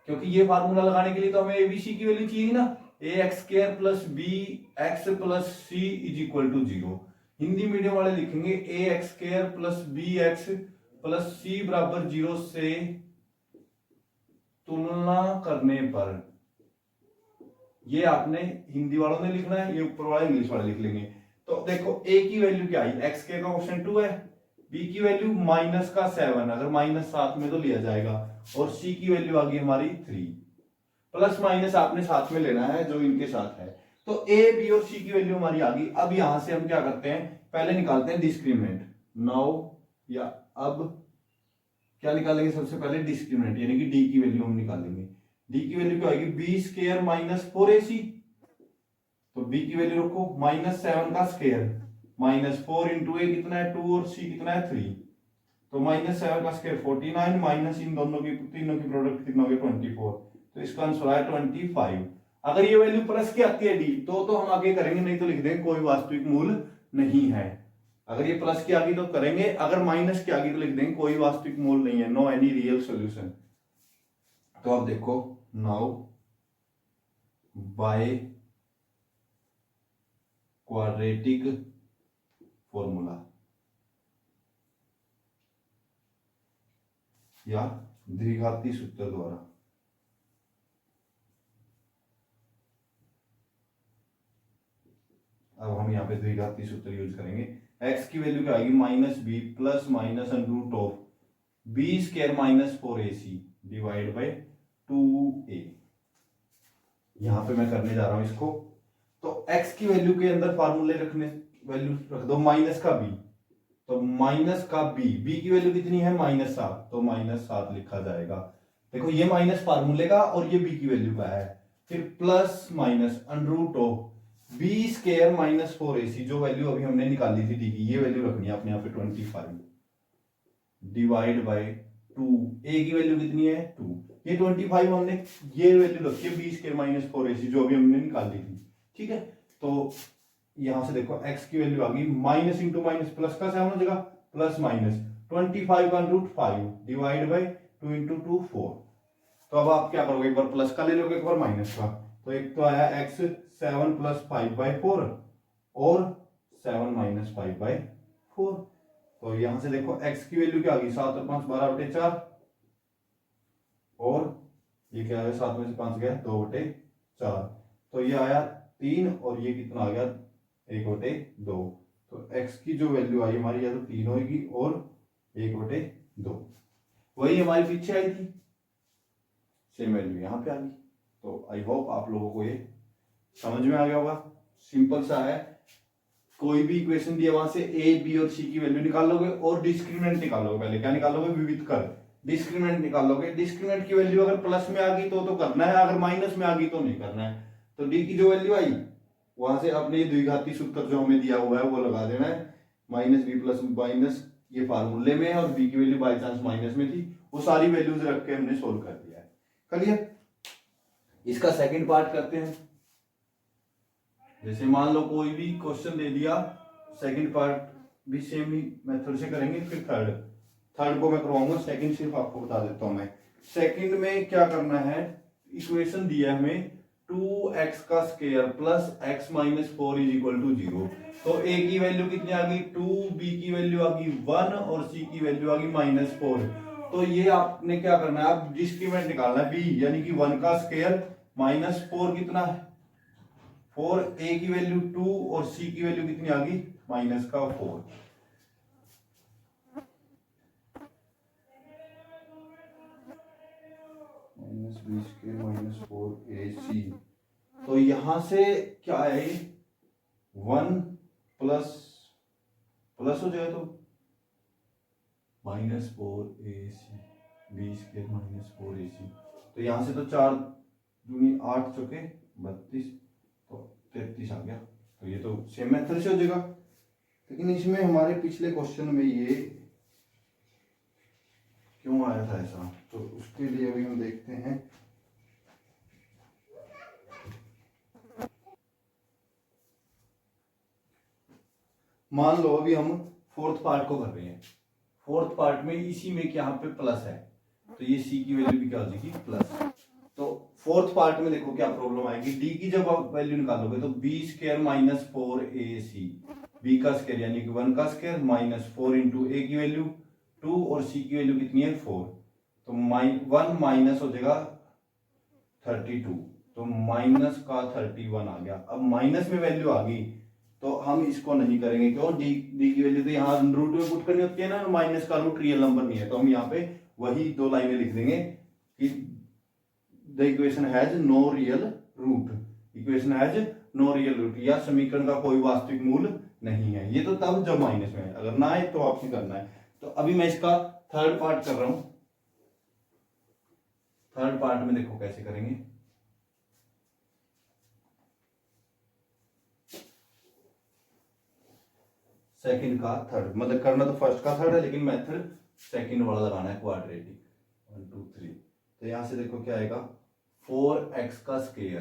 क्योंकि ये फार्मूला लगाने के लिए तो हमें एबीसी की वैल्यू चाहिए ना, ax² plus bx plus c is equal to 0। Hindi medium वाले लिखेंगे ax² plus bx plus c बराबर 0 से तुलना करने पर, ये आपने हिंदी वालों ने लिखना है, ये ऊपर वाले इंग्लिश वाले लिख लेंगे। तो देखो a की वैल्यू क्या आई, x के का ऑप्शन 2 है, b की वैल्यू -7, अगर -7 में तो लिया जाएगा, और c की वैल्यू आ गई हमारी 3। प्लस माइनस आपने साथ में लेना है जो इनके साथ है। तो a b और c की वैल्यू हमारी आ गई। अब यहां से हम क्या करते हैं, पहले निकालते हैं डिस्क्रिमिनेंट। नाउ या अब क्या निकालेंगे, सबसे पहले डिस्क्रिमिनेंट, यानी कि d की वैल्यू हम निकालेंगे। d की वैल्यू क्या आएगी, b² माइनस 4ac। तो b की वैल्यू रखो, -7 का स्क्वायर -4 इंटू a कितना है 2 और c कितना है 3। तो -7 का स्क्वायर 49 माइनस इन दोनों की, तीनों की प्रोडक्ट कितना हो गया 24। तो इसका आंसर आया 25। अगर ये वैल्यू प्लस की आती है डी तो हम आगे करेंगे, नहीं तो लिख देंगे कोई वास्तविक मूल नहीं है। अगर ये प्लस की आ गई तो करेंगे, अगर माइनस की आ गई तो लिख देंगे कोई वास्तविक मूल नहीं है, नो एनी रियल सॉल्यूशन। तो अब देखो, नाउ बाय क्वाड्रेटिक फॉर्मूला या द्विघाती सूत्र द्वारा अब हम यहाँ पे द्विघाती सूत्र यूज करेंगे। x की वैल्यू क्या आएगी, -b plus minus √b² minus 4ac divide by 2a। यहां पे मैं करने जा रहा हूं इसको। तो x की वैल्यू के अंदर फार्मूले रखने, वैल्यू रख दो माइनस का b, तो माइनस का b की वैल्यू कितनी है -7, तो -7 लिखा जाएगा। देखो ये माइनस फार्मूले का और ये b की वैल्यू का है, फिर plus minus under root of b square minus 4ac, जो वैल्यू अभी हमने निकाली थी डी की, ये वैल्यू रखनी है अपने यहाँ पे 25 डिवाइड बाय 2। ए की वैल्यू कितनी है 2, ये 25 हमने ये वैल्यू रखी है बी स्क्वायर माइनस 4ac जो अभी हमने निकाली थी। ठीक है, तो यहां से देखो x की वैल्यू आ गई माइनस इंटू माइनस प्लस का 7 हो जाएगा, plus minus 25 under root 5 divide by 2 into 2 4। तो अब आप क्या करोगे, एक बार प्लस का ले लोगे एक बार माइनस का, तो एक तो आया x 7 प्लस 5/4 और 7 माइनस 5/4। तो यहां से देखो x की वैल्यू क्या आ गई 7 और 5 12/4 और ये क्या है 7 में से 5 गया 2/4, तो ये आया 3 और ये कितना आ गया 1/2। तो x की जो वैल्यू आई हमारी या तो 3 होगी और 1/2, वही हमारी पीछे आई थी, सेम वैल्यू यहाँ पे आ गई। तो आई होप आप लोगों को ये समझ में आ गया होगा, सिंपल सा है। कोई भी इक्वेशन दिया वहां से ए बी और सी की वैल्यू निकाल लोगे और डिस्क्रिमिनेंट निकालोगे। पहले क्या निकालोगे, विविध कर डिस्क्रिमिनेंट निकालोगे। डिस्क्रिमिनेंट की वैल्यू अगर प्लस में आ गई तो करना है, अगर माइनस में आ गई तो नहीं करना है। तो डी की जो वैल्यू आई वहां से अपने द्विघाती सूत्र जो हमें दिया हुआ है वो लगा देना है, माइनस बी प्लस माइनस ये फार्मूले में है और बी की वैल्यू बाई चांस माइनस में थी, वो सारी वैल्यूज रख के हमने सोल्व कर दिया है। क्लियर, इसका सेकंड पार्ट करते हैं। जैसे मान लो कोई भी क्वेश्चन दे दिया, सेकंड पार्ट भी सेम ही मेथड से करेंगे। फिर थर्ड को मैं करवाऊंगा, सेकंड सिर्फ आपको बता देता हूं मैं। सेकंड में क्या करना है, इक्वेशन दिया है हमें 2x का square plus x minus 4 is equal to 0। तो a की वैल्यू कितनी आ गई 2, b की वैल्यू आ गई 1 और c की वैल्यू आ गई -4। तो ये आपने क्या करना है, आप डिस्क्रिमिनेंट निकालना है b यानी कि 1 का स्क्वायर -4 कितना है 4, a की वैल्यू 2 और c की वैल्यू कितनी आ गई -4। -4ac। तो यहां से क्या है 1 प्लस प्लस हो जाए तो -4ac b स्क्वायर -4ac। तो यहां से तो 4 दूनी 8 चौके 32, तो 33 आ गया। तो ये तो सेम मेथड से हो जाएगा। लेकिन इसमें हमारे पिछले क्वेश्चन में ये क्यों आया था ऐसा, तो उसके लिए अभी हम देखते हैं। मान लो अभी हम फोर्थ पार्ट को कर रहे हैं। फोर्थ पार्ट में इसी में क्या यहाँ पे प्लस है, तो ये सी की वैल्यू भी क्या हो जाएगी प्लस। तो फोर्थ पार्ट में देखो क्या प्रॉब्लम आएगी, डी की जब आप वैल्यू निकालोगे तो बी स्क्वायर -4ac, बी का स्क्वायर यानी कि 1 का स्क्वायर -4 इंटू ए की वैल्यू 2 और सी की वैल्यू कितनी है 4। तो 1 माइनस हो जाएगा 32, तो माइनस का 31 आ गया। अब माइनस में वैल्यू आ गई तो हम इसको नहीं करेंगे, क्यों, डी की वैल्यू तो यहाँ रूट में पुट करनी होती है ना, माइनस का रूट रियल नंबर नहीं है, तो हम यहाँ पे वही 2 लाइनें लिख देंगे कि the equation has no real root, equation has no real root, या समीकरण का कोई वास्तविक मूल नहीं है। ये तो तब जब माइनस में है, अगर ना है तो आपने करना है। तो अभी मैं इसका थर्ड पार्ट कर रहा हूं। थर्ड पार्ट में देखो कैसे करेंगे। सेकंड का थर्ड, मतलब करना तो फर्स्ट का थर्ड है, लेकिन मेथड सेकंड वाला लगाना है, क्वाड्रेटिक 1 2 3। तो यहां से देखो क्या आएगा 4x का स्क्वायर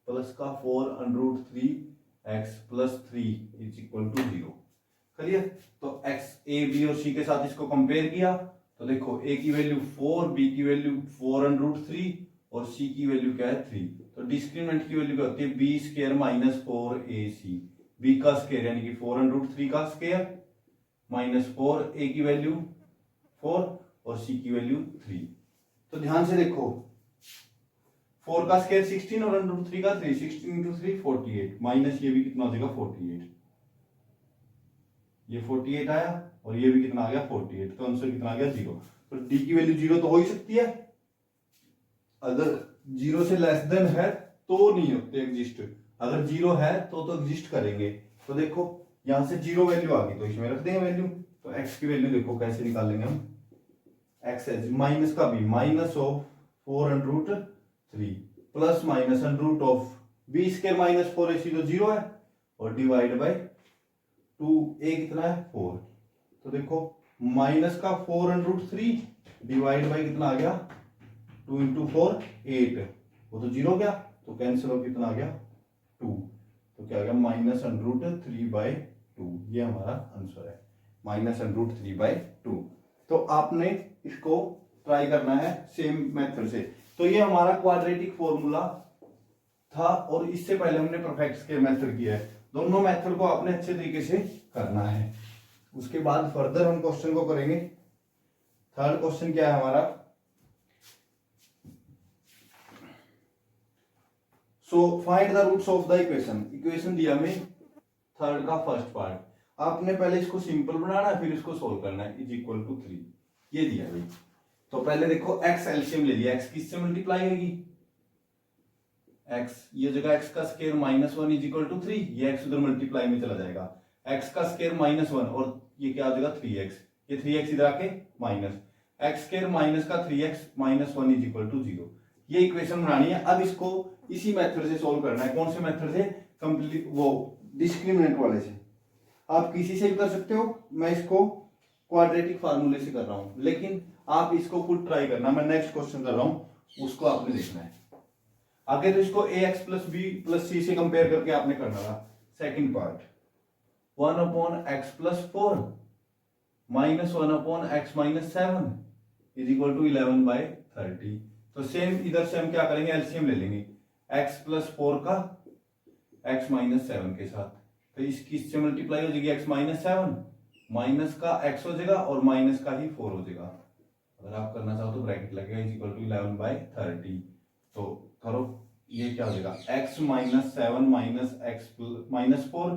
प्लस का 4 under root 3x plus 3 is equal to 0। Clear, तो x a b और c के साथ इसको कंपेयर किया तो देखो a की वैल्यू 4, b की वैल्यू 4 अंडर रूट 3 और c की वैल्यू क्या है 3। तो डिस्क्रिमिनेंट की वैल्यू क्या होती है b स्क्वायर -4ac, b का स्क्वायर यानी कि 4 अंडर रूट 3 का स्क्वायर -4, a की वैल्यू 4 और c की वैल्यू 3। तो ध्यान से देखो 4 का स्क्वायर 16 और अंडर रूट 3 का 3, 16 इंटू 3 48, माइनस ये भी कितना हो जाएगा 48, ये 48 आया और ये भी कितना आ गया 48, तो आंसर कितना आ गया 0। तो डी की वैल्यू 0 तो हो ही सकती है, अगर 0 से लेस देन है तो नहीं होते एग्जिस्ट, अगर 0 है तो एग्जिस्ट करेंगे। तो देखो यहां से 0 वैल्यू आ गई तो इसमें रख देंगे वैल्यू। तो x की वैल्यू देखो कैसे निकालेंगे हम, x है माइनस का भी minus of 4 under root 3 plus minus under root of b square minus 4ac तो 0 है, और डिवाइड बाय 2a कितना है 4। तो देखो माइनस का 4 अंडर रूट 3 डिवाइड बाय कितना आ गया 2 इंटू 4 8, वो तो 0 गया, तो कैंसिल हो कितना आ गया 2। तो क्या आ गया माइनस अंडर रूट 3/2, ये हमारा आंसर है, माइनस अंडर रूट 3/2। तो आपने इसको ट्राई करना है सेम मेथड से। तो ये हमारा क्वाड्रेटिक फॉर्मूला था, और इससे पहले हमने परफेक्ट स्क्वायर मेथड किया है। दोनों मेथड को आपने अच्छे तरीके से करना है। उसके बाद फर्दर हम क्वेश्चन को करेंगे। थर्ड क्वेश्चन क्या है हमारा, so find the roots of the equation. Equation दिया हमें थर्ड का फर्स्ट पार्ट, आपने पहले इसको सिंपल बनाना है, फिर इसको सोल्व करना है। इज इक्वल टू 3 ये दिया भाई। तो पहले देखो x एलसीएम ले लिया, x किससे मल्टीप्लाई होगी, x ये जगह x का स्क्वायर -1 इज इक्वल टू 3, ये x उधर मल्टीप्लाई में चला जाएगा, x का स्क्वायर -1 और ये क्या हो जाएगा 3x, ये 3x इधर आके माइनस x स्क्वायर माइनस का 3x -1 इज इक्वल टू 0। ये इक्वेशन बनानी है। अब इसको इसी मेथड से सोल्व करना है। कौन से मेथड से, कंप्लीट वो डिस्क्रिमिनेंट वाले से। आप किसी से भी कर सकते हो, मैं इसको क्वाड्रेटिक फार्मूले से कर रहा हूं, लेकिन आप इसको खुद ट्राई करना। मैं नेक्स्ट क्वेश्चन कर रहा हूं, उसको आपने देखना है। आगे तो इसको ax plus b plus c से कंपेयर करके आपने करना था। Second part 1/x plus 4 minus 1/x minus 7 is equal to 11/30। तो सेम इधर से हम क्या करेंगे, एलसीएम ले लेंगे x प्लस 4 का x माइनस 7 के साथ। तो इसकी इससे मल्टीप्लाई हो जाएगी x माइनस 7, माइनस का x हो जाएगा और माइनस का ही 4 हो जाएगा। अगर आप करना चाहो तो ब्रैकेट लगेगा इज इक्वल टू 11/30। तो करो, ये क्या हो जाएगा x minus 7 minus x minus 4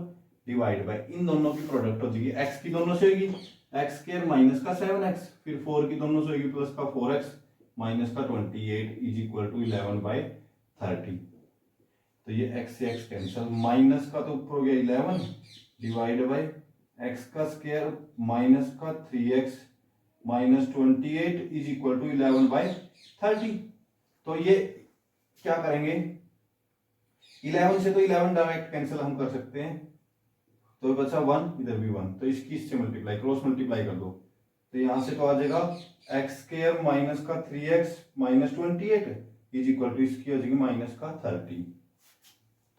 divide by, इन दोनों की प्रोडक्ट हो जाएगी, x की दोनों से होगी x स्क्वायर माइनस का 7x, फिर 4 की दोनों से होगी प्लस का 4x माइनस का 28 इज इक्वल टू 11/30। तो ये x से x कैंसिल, माइनस का तो ऊपर हो गया 11 डिवाइड बाय x का स्क्वायर माइनस का 3x minus 28 is equal to 11/30। तो ये क्या करेंगे, 11 से तो 11 डायरेक्ट कैंसिल हम कर सकते हैं, तो बचा 1, इधर भी 1, तो इसकी इससे मल्टीप्लाई क्रॉस मल्टीप्लाई कर दो। तो यहां से तो आ जाएगा एक्स स्क्वायर माइनस का 3x minus 28 is equal to इसकी हो जाएगी माइनस का 30।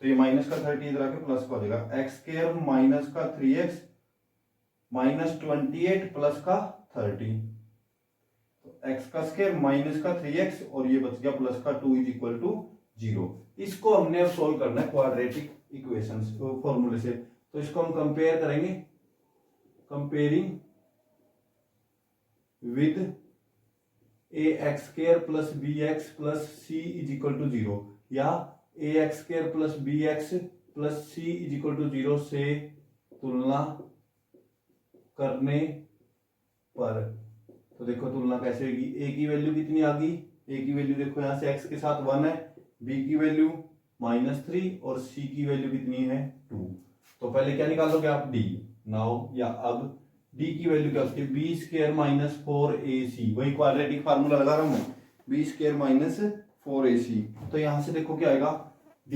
तो ये माइनस का 30 इधर आके प्लस का हो जाएगा एक्स स्क्वायर माइनस का 3x माइनस 28 प्लस का 30। तो x का स्क्वायर माइनस का 3x और ये बच गया प्लस का 2 इज इक्वल टू 0। इसको हमने अब सोल्व करना है क्वाड्रेटिक इक्वेशंस फॉर्मूले से। तो इसको हम कंपेयर करेंगे, comparing with ax square plus bx plus c is equal to 0, या ax square plus bx plus c is equal to 0 से तुलना करने पर। तो देखो तुलना कैसे होगी, a की वैल्यू कितनी आ गई, a की वैल्यू देखो यहां से x के साथ 1 है, b की वैल्यू -3 और c की वैल्यू कितनी है 2। तो पहले क्या निकालोगे आप d, नाउ या अब d की वैल्यू क्या होती है b स्क्वायर माइनस 4ac, वही क्वाड्रेटिक फार्मूला लगा रहा हूं मैं, b स्क्वायर माइनस 4ac। तो यहां से देखो क्या आएगा d,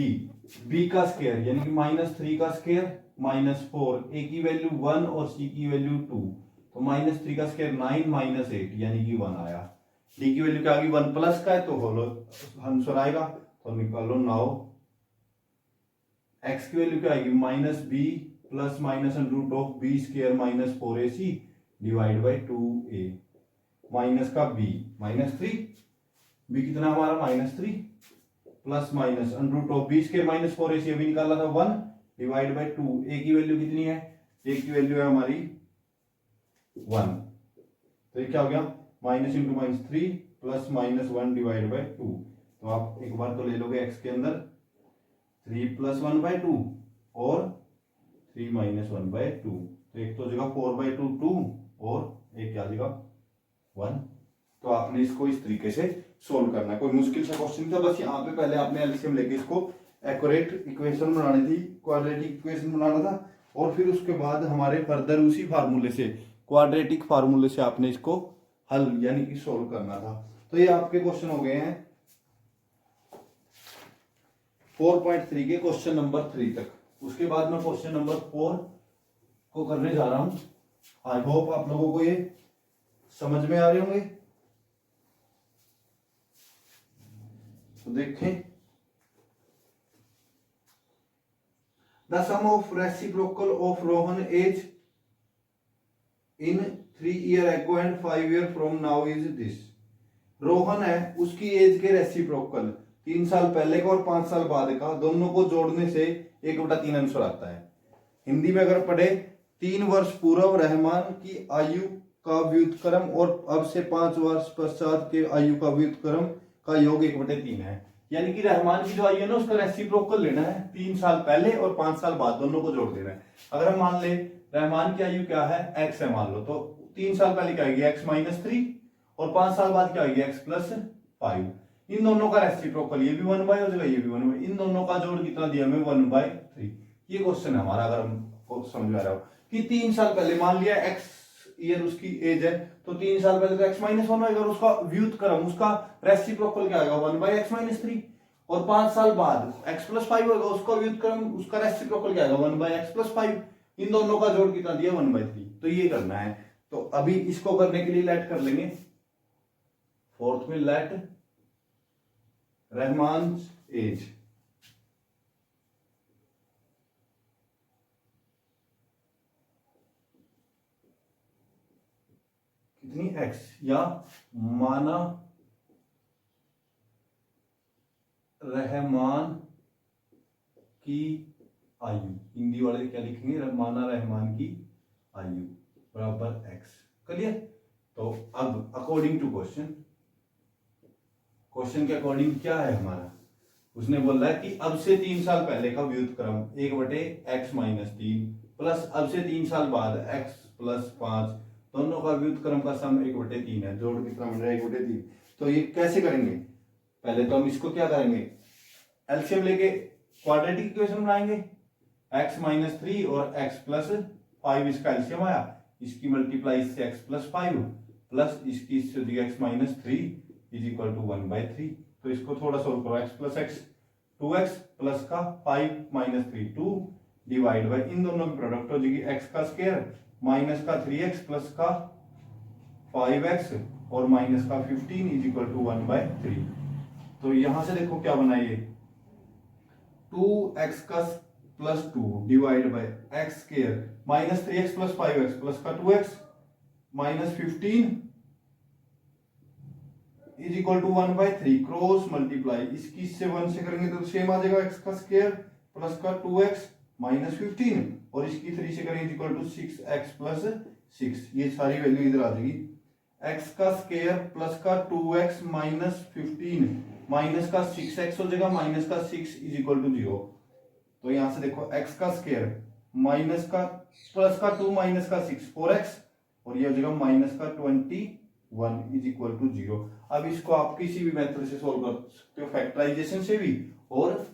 b का स्क्वायर यानी कि -3 का स्क्वायर माइनस 4, a की वैल्यू 1 और c की वैल्यू 2, तो -3 का स्क्वायर 9 माइनस 8 यानी कि 1 आया। d की वैल्यू क्या आ गई 1 प्लस का है तो होलो आंसर आएगा। तो निकालो नाउ x की वैल्यू क्या आएगी -b plus minus root of b square minus 4ac divide by 2a, minus का b -3, b कितना हमारा -3 plus minus root of b square minus 4ac अभी निकाला था 1 डिवाइड बाई 2, a की वैल्यू कितनी है, a की वैल्यू है हमारी 1। तो ये क्या हो गया minus into -3 plus -1 divide by 2। तो आप एक बार तो ले लोगे x के अंदर 3 प्लस 1/2 और 3 माइनस 1/2, तो एक तो हो जाएगा 4/2 2 और एक क्या आ जाएगा 1। तो आपने इसको इस तरीके से सोल्व करना है, कोई मुश्किल सा क्वेश्चन था, बस यहाँ पे पहले आपने एलसीएम लेके इसको एक्यूरेट इक्वेशन बनानी थी, क्वाड्रेटिक इक्वेशन बनाना था, और फिर उसके बाद हमारे फर्दर उसी फार्मूले से क्वाड्रेटिक फार्मूले से आपने इसको हल यानी कि सोल्व करना था। तो ये आपके क्वेश्चन हो गए हैं 4.3 के क्वेश्चन नंबर 3 तक। उसके बाद मैं क्वेश्चन नंबर 4 को करने जा रहा हूं। आई होप आप लोगों को ये समझ में आ रहे होंगे। तो देखें, the sum of reciprocal of Rohan age in 3 year ago and 5 year from now is this. Rohan है, उसकी एज के रेसिप्रोकल 3 साल पहले का और 5 साल बाद का, दोनों को जोड़ने से 1/3 आंसर आता है। हिंदी में अगर पढ़े, 3 वर्ष पूर्व रहमान की आयु का व्युत्क्रम और अब से 5 वर्ष पश्चात के आयु का व्युत्क्रम का योग 1/3 है। यानी कि रहमान की जो आयु है ना, उसका रेसिप्रोकल लेना है, 3 साल पहले और 5 साल बाद, दोनों को जोड़ देना है। अगर हम मान ले रहमान की आयु क्या है, x है मान लो, तो 3 साल पहले क्या आएगी, x-3, और 5 साल बाद क्या आएगी, x+5। इन दोनों का रेसिप्रोकल, ये भी 1/, हो जाएगा ये भी 1/, इन दोनों का जोड़ कितना दिया हमें, 1/3। ये क्वेश्चन है हमारा। अगर हमको समझ में आ रहा हो कि 3 साल पहले मान लिया x ईयर उसकी एज है, तो 3 साल पहले तो x-1 होगा, और उसका व्युत्क्रम, उसका रेसिप्रोकल क्या आएगा, 1/x-3, और 5 साल बाद x+5 होगा, उसका व्युत्क्रम, उसका रेसिप्रोकल क्या आएगा, 1/x+5। इन दोनों का जोड़ कितना दिया, 1/3। तो ये करना है। तो अभी इसको करने के लिए लेट कर लेंगे। फोर्थ में लेट रहमान एज कितनी, x, या माना रहमान की आयु, हिंदी वाले क्या लिखेंगे, माना रहमान की आयु बराबर x। क्लियर। तो अब अकॉर्डिंग टू क्वेश्चन के अकॉर्डिंग क्या है हमारा, उसने बोला है कि अब से 3 साल पहले का व्युत्क्रम 1/x-3 प्लस अब से 3 साल बाद x+5, दोनों का व्युत्क्रम का सम 1/3 है। जोड़ कितना बन रहा है, 1/3। तो ये कैसे करेंगे, पहले तो हम इसको क्या करेंगे, एलसीएम लेके क्वाड्रेटिक इक्वेशन बनाएंगे। x-3 और x+5 इसका एलसीएम आया, इसकी मल्टीप्लाई इससे x+5 प्लस इसकी इससे x-3 इज इक्वल टू 1/3। तो इसको थोड़ा सोल्व करो, x+x 2x प्लस का 5-3 2 डिवाइड बाय, इन दोनों की प्रोडक्ट हो जाएगी x का स्क्वायर माइनस का 3x प्लस का 5x और माइनस का 15 इज इक्वल टू 1/3। तो यहां से देखो क्या बना, ये 2x का प्लस 2 divide by x square minus 3x plus 5x plus का 2x minus 15 is equal to 1/3। Cross multiply, इसकी इससे 1 से करेंगे तो सेम आ जाएगा, x का स्क्वायर प्लस का 2x माइनस 15, और इसकी 3 से करेंगे इक्वल टू 6x प्लस 6। ये सारी वैल्यू इधर आ जाएगी, x का स्क्वायर प्लस का 2x माइनस 15 माइनस का 6x हो जाएगा, माइनस का 6 इज इक्वल टू 0। तो यहां से देखो x का स्क्वायर माइनस का प्लस का 2 माइनस का 6 4x, और ये हो जाएगा माइनस का 21 इज इक्वल टू 0। अब इसको आप किसी भी मेथड से सोल्व कर सकते हो, फैक्टराइजेशन से भी, और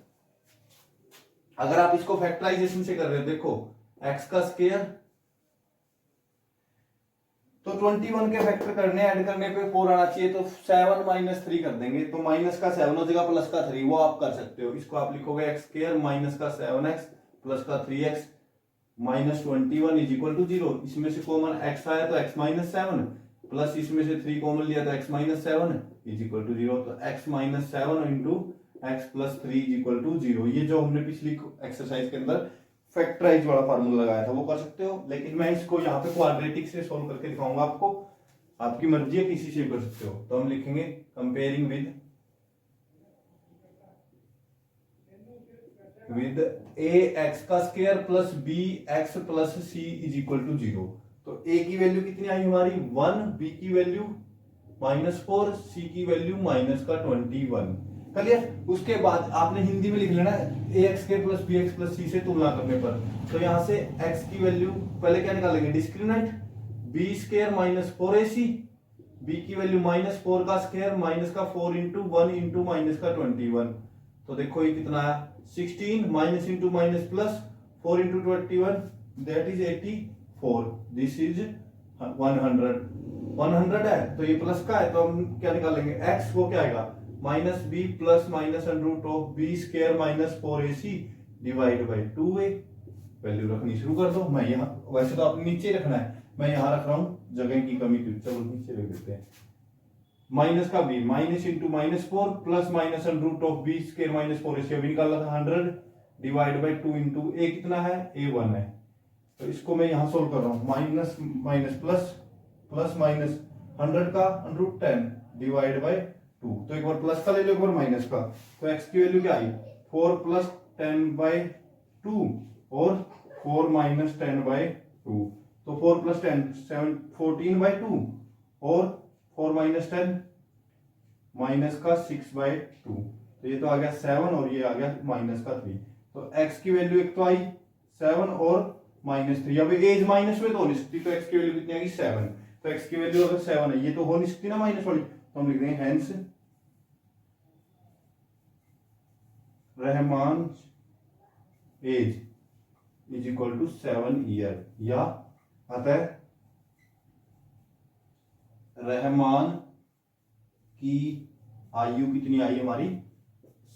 अगर आप इसको फैक्टराइजेशन से कर रहे हो, देखो x का स्क्वायर, तो 21 के फैक्टर करने, ऐड करने पे 4 आना चाहिए, तो 7-3 कर देंगे, तो माइनस का 7 हो जाएगा प्लस का 3, वो आप कर सकते हो। इसको आप लिखोगे x स्क्वायर माइनस का 7x प्लस का 3x minus 21 is equal to 0। इसमें से कॉमन x आया तो x-7 प्लस इसमें से 3 कॉमन लिया तो x-7 इज इक्वल टू 0। तो x-7 into x plus 3 is equal to 0। ये जो हमने पिछली एक्सरसाइज के अंदर फैक्टराइज वाला फार्मूला लगाया था वो कर सकते हो, लेकिन मैं इसको यहाँ पे क्वाड्रेटिक से सोल्व करके दिखाऊंगा आपको, आपकी मर्जी है किसी से कर सकते हो। तो हम लिखेंगे कंपेयरिंग विद ax का square plus bx plus c is equal to 0। तो a की वैल्यू कितनी आई हमारी 1, b की वैल्यू -4, c की वैल्यू माइनस का 21। क्लियर। उसके बाद आपने हिंदी में लिख लेना ax के प्लस bx प्लस c से तुलना करने पर, तो यहां से x की वैल्यू पहले क्या निकालेंगे, discriminant b square minus 4ac, b की वैल्यू -4 का स्क्वायर माइनस का 4 इंटू 1 इंटू माइनस का 21। तो देखो ये कितना आया 16 minus into minus plus 4 into 21 that is 84। This is 100 है, तो ये प्लस का है, तो हम क्या निकालेंगे x, वो क्या आएगा -b plus minus under root of b square minus 4ac divide by 2a। Value रखनी शुरू कर दो। मैं यहाँ, वैसे तो आपने नीचे रखना है, मैं यहाँ रख रहा हूँ, जगह की कमी थी, चलो नीचे रख देते हैं। माइनस का b minus into -4 plus minus under root of b square minus 4ac अभी निकाला था 100 डिवाइड बाई 2 इंटू a कितना है, a1 है। तो इसको मैं यहाँ सोल्व कर रहा हूँ, minus minus plus plus minus 100 का अंडर रूट 10 डिवाइड बाई 2। तो एक बार प्लस का ले लो, एक बार माइनस का। तो x की वैल्यू क्या आई, 4 प्लस 10 बाई 2 और 4 माइनस 10 बाई 2। तो 4 प्लस 10 7 14 बाई 2 और 4 माइनस 10 माइनस का 6 बाई 2। तो ये तो आ गया 7 और ये आ गया माइनस का 3। तो x की वैल्यू एक तो आई 7 और -3। अब एज माइनस में तो हो नहीं सकती, तो x की वैल्यू कितनी आएगी 7। तो x की वैल्यू अगर 7 है, ये तो हो नहीं सकती ना माइनस वाली, तो हम लिख देंगे hence Rahman age is equal to 7 year, या अतः रहमान की आयु कितनी आई हमारी,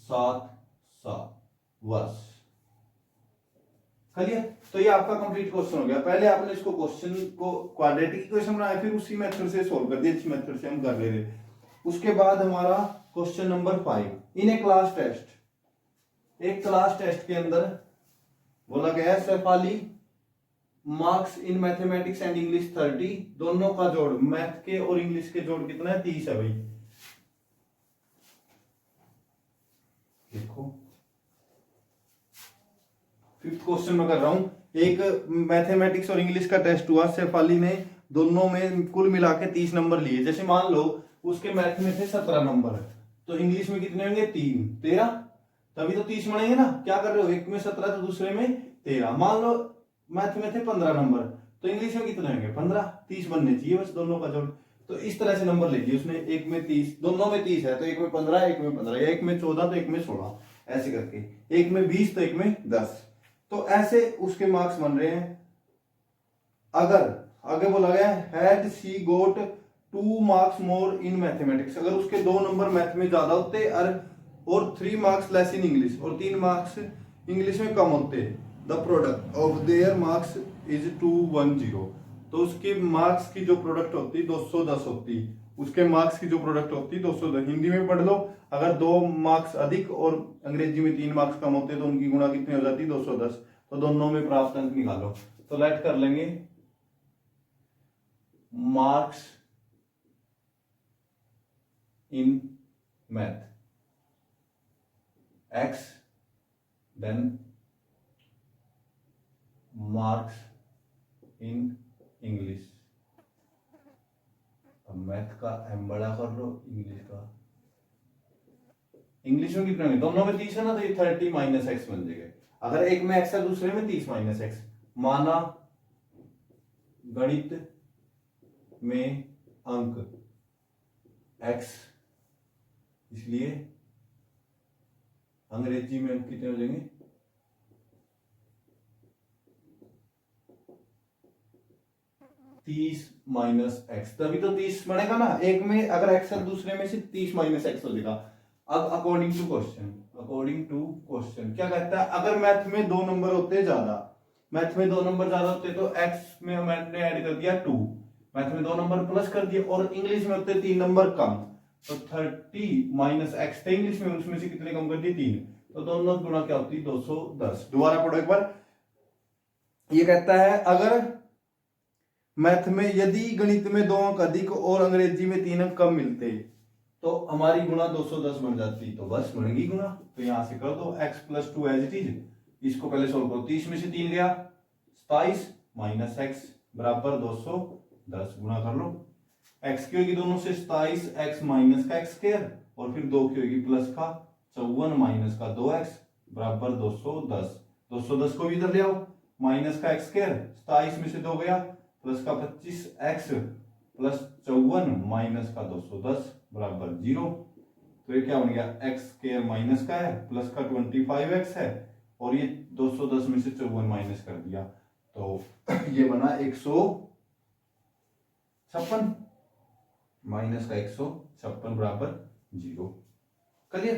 7 वर्ष। क्लियर। तो ये आपका कंप्लीट क्वेश्चन हो गया। पहले आपने इसको क्वेश्चन को क्वाड्रेटिक इक्वेशन बनाया, फिर उसी मेथड से सोल्व कर दिया जिस मेथड से हम कर रहे थे। उसके बाद हमारा question number 5, in a class test, एक क्लास टेस्ट के अंदर बोला गया है Shefali marks in mathematics and English 30, दोनों का जोड़, मैथ के और इंग्लिश के जोड़ कितना है, 30 है भाई। देखो फिफ्थ क्वेश्चन में कर रहा हूं, एक मैथमेटिक्स और इंग्लिश का टेस्ट हुआ, शेफाली ने दोनों में कुल मिला के 30 नंबर लिए। जैसे मान लो उसके मैथ में थे 17 नंबर, तो इंग्लिश में कितने होंगे, 3 13, तभी तो 30 बनेंगे ना। क्या कर रहे हो, एक में 17 तो दूसरे में 13। मान लो मैथ में थे 15 नंबर, तो इंग्लिश में कितने होंगे, 15, 30 बनने चाहिए बस दोनों का जोड़। तो इस तरह से नंबर ले लिए उसने, एक में 30, दोनों में 30 है तो एक में 15, एक में 15, या एक में 14 तो एक में 16, ऐसे करके, एक में 20 तो एक में 10। तो ऐसे उसके मार्क्स बन रहे हैं। अगर आगे बोला गया had she got 2 marks more in mathematics, अगर उसके 2 नंबर मैथ में ज्यादा होते और 3 मार्क्स लेस इन इंग्लिश, और 3 मार्क्स इंग्लिश में कम होते, the product of their marks is 210। तो उसके मार्क्स की जो प्रोडक्ट होती 210 होती, उसके मार्क्स की जो प्रोडक्ट होती 210। हिंदी में पढ़ लो, अगर 2 मार्क्स अधिक और अंग्रेजी में 3 मार्क्स कम होते तो उनकी गुणा कितनी हो जाती, 210। तो दोनों में प्राप्त अंक निकालो। तो लेट कर लेंगे marks in math x, then marks in English. अब मैथ का m बड़ा कर लो, इंग्लिश का, इंग्लिश में कितने होंगे, दोनों में 30 है ना, तो ये 30 माइनस एक्स बन जाएगा। अगर एक में x है दूसरे में 30 माइनस एक्स, माना गणित में अंक x, इसलिए अंग्रेजी में अंक कितने हो जाएंगे, 30 माइनस एक्स, तभी तो 30 बनेगा ना। एक में अगर x है दूसरे में सिर्फ 30 माइनस एक्स हो जाएगा। अब अकॉर्डिंग टू क्वेश्चन क्या कहता है, अगर मैथ में 2 नंबर होते ज्यादा, मैथ में 2 नंबर ज्यादा होते तो x में मैंने ऐड कर दिया 2, मैथ में 2 नंबर प्लस कर दिया, और इंग्लिश में होते 3 नंबर कम, तो 30 माइनस एक्स थे इंग्लिश में, उसमें से कितने कम कर दिए, 3, तो दोनों गुणा क्या होती, 210। दोबारा पढ़ो एक बार। ये कहता है अगर मैथ में यदि गणित में 2 अंक अधिक और अंग्रेजी में 3 अंक कम मिलते तो हमारी गुणा 210 बन जाती, तो बस बनेगी गुणा। तो यहां से कर दो x plus 2 as it is, इसको पहले सोल्व करो, 30 में से 3 गया 27 माइनस एक्स बराबर 210, गुणा कर लो। x की होगी दोनों से 27 x माइनस का x स्क्वायर, और फिर 2 की होगी प्लस का 54 माइनस का 2x बराबर 210। 210 को भी इधर ले आओ, माइनस का x स्क्वायर, 27 में से 2 गया, प्लस का 25x प्लस 54 माइनस का 210 बराबर 0। तो ये क्या बन गया, x स्क्वायर माइनस का है, प्लस का 25x है, और ये 210 में से 54 माइनस कर दिया, तो ये बना 156 माइनस का 156 बराबर 0। क्लियर।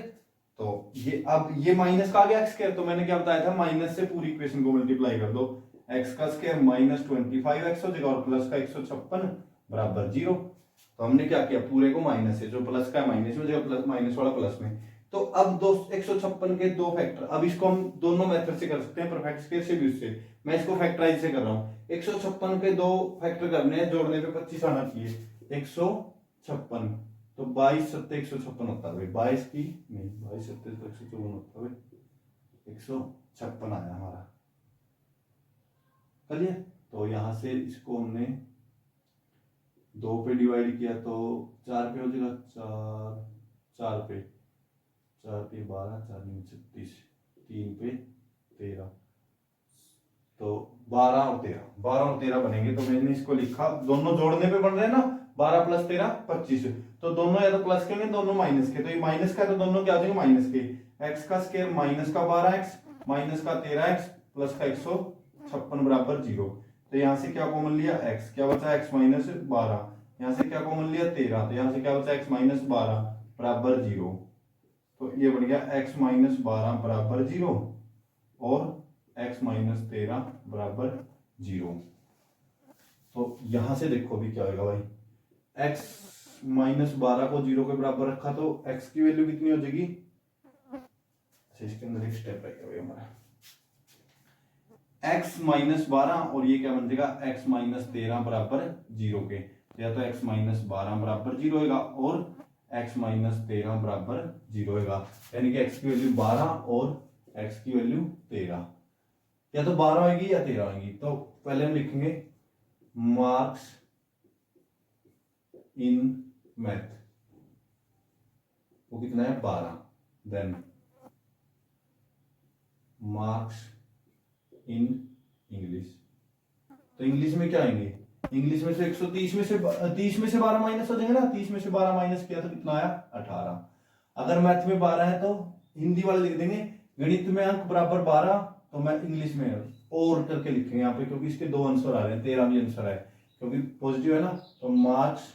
तो ये अब ये माइनस का आ गया एक्स स्क्वायर, तो मैंने क्या बताया था, माइनस से पूरी इक्वेशन को मल्टीप्लाई कर दो, एक्स का स्क्वायर माइनस 25x हो जाएगा और प्लस का 156 बराबर 0। तो हमने क्या किया, पूरे को माइनस से, जो प्लस का माइनस में हो जाएगा, प्लस माइनस वाला प्लस में। तो अब 156 के दो फैक्टर, अब इसको हम दोनों मेथड से कर सकते हैं, परफेक्ट स्क्वायर से भी उससे। मैं इसको फैक्टराइज से कर रहा हूँ। 156 के दो फैक्टर करने हैं, जोड़ने पे 25 आना चाहिए। 156 तो 22 सत्ते 156 होता है, 22 की नहीं, 22 सत्ते 154 होता है, 156 आया हमारा। चलिए, तो यहां से इसको हमने 2 पे डिवाइड किया तो 4 पे हो जाएगा, 4 पे 12, 4 में 36, 3 पे 13, तो 12 और 13 बनेंगे। तो मैंने इसको लिखा, दोनों जोड़ने पे बन रहे हैं ना, 12 प्लस 13 25, तो दोनों या तो प्लस के होंगे, दोनों माइनस के, तो ये माइनस का है तो दोनों क्या हो जाएंगे माइनस के। एक्स का स्क्वायर माइनस का 12x माइनस का 13x प्लस का 156 बराबर 0। तो यहां से क्या कॉमन लिया, x, क्या बचा x माइनस 12, यहां से क्या कॉमन लिया 13, तो यहां से क्या बचा x माइनस 12 बराबर 0। तो ये बन गया x माइनस 12 बराबर 0 और x माइनस 13 बराबर 0। तो यहां से देखो भी क्या होगा भाई, x माइनस 12 को 0 के बराबर रखा तो x की वैल्यू कितनी हो जाएगी, इसके अंदर एक स्टेप रहेगा भाई हमारा, x माइनस 12 और ये क्या बन जाएगा x माइनस 13 बराबर 0 के, या तो x माइनस 12 बराबर 0 होगा और x माइनस 13 बराबर 0 होगा, यानी कि x की वैल्यू 12 और x की वैल्यू 13, या तो 12 होगी या 13 होगी। तो पहले हम लिखेंगे मार्क्स इन मैथ, वो कितना है 12, देन मार्क्स इन इंग्लिश, तो इंग्लिश में क्या आएंगे, इंग्लिश में से 130 में से 30 में से 12 माइनस हो जाएंगे ना, 30 में से 12 माइनस किया तो कितना आया 18। अगर मैथ में 12 है तो हिंदी वाले लिख देंगे गणित में अंक बराबर 12, तो मैं इंग्लिश में और करके लिखेंगे यहाँ पे, क्योंकि इसके 2 आंसर आ रहे हैं, 13 भी आंसर है क्योंकि पॉजिटिव है ना। तो marks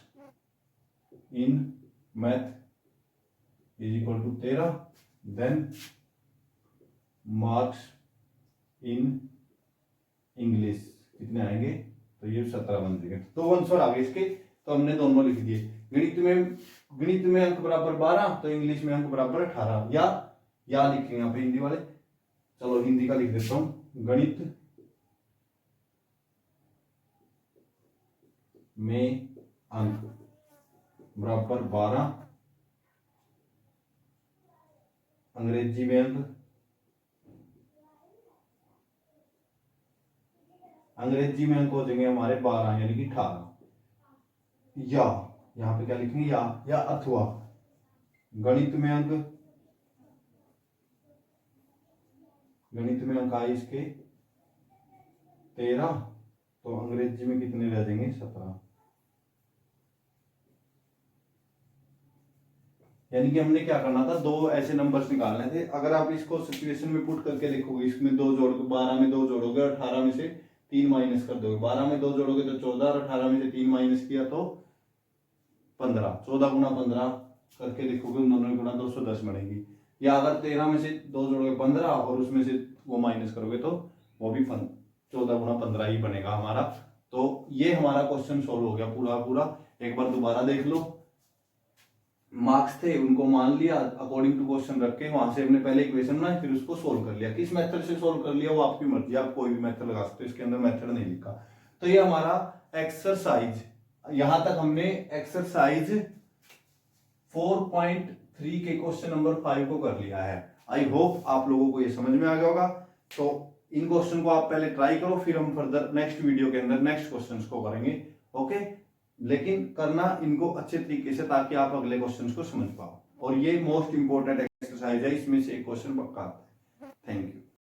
in math is equal to 13, then marks in English कितने आएंगे, तो ये 17 बन जाएंगे। तो आंसर आ गए इसके, तो हमने दोनों लिख दिए। गणित में अंक बराबर 12, तो इंग्लिश में अंक बराबर 18, या लिखेंगे यहाँ पे हिंदी वाले, चलो हिंदी का लिख देता हूं, गणित में अंक बराबर 12, अंग्रेजी में अंक, अंग्रेजी में अंक हो जाएंगे हमारे 12 यानी कि 18, या यहां पे क्या लिखेंगे, या अथवा गणित में अंक आए इसके 13, तो अंग्रेजी में कितने रह जाएंगे 17, यानी कि हमने क्या करना था, 2 ऐसे नंबर्स निकालने थे। अगर आप इसको सिचुएशन में पुट करके देखोगे, इसमें 2 जोड़, 12 में 2 जोड़ोगे और 18 में से 3 माइनस कर दोगे, 12 में 2 जोड़ोगे तो 14 और 18 में से 3 माइनस किया तो 15, 14 गुना 15 करके देखोगे, उन दोनों में गुना 210 बनेगी। या अगर 13 में से 2 जोड़ोगे 15 और उसमें से वो माइनस करोगे तो वो भी 14 गुना 15 ही बनेगा हमारा। तो ये हमारा क्वेश्चन सोल्व हो गया पूरा। एक बार दोबारा देख लो, मार्क्स थे उनको मान लिया, अकॉर्डिंग टू क्वेश्चन रख के वहां से हमने पहले इक्वेशन बनाई, फिर उसको सोल्व कर लिया। किस मेथड से सोल्व कर लिया वो आपकी मर्जी, आप कोई भी मेथड लगा सकते हो, इसके अंदर मेथड नहीं लिखा। तो ये हमारा एक्सरसाइज, यहां तक हमने एक्सरसाइज 4.3 के क्वेश्चन नंबर 5 को कर लिया है। आई होप आप लोगों को ये समझ में आ गया होगा। तो इन क्वेश्चन को आप पहले ट्राई करो, फिर हम फर्दर नेक्स्ट वीडियो के अंदर नेक्स्ट क्वेश्चंस को करेंगे। ओके, लेकिन करना इनको अच्छे तरीके से, ताकि आप अगले क्वेश्चंस को समझ पाओ। और ये मोस्ट इंपोर्टेंट एक्सरसाइज है, इसमें से एक क्वेश्चन पक्का आता है। Thank you.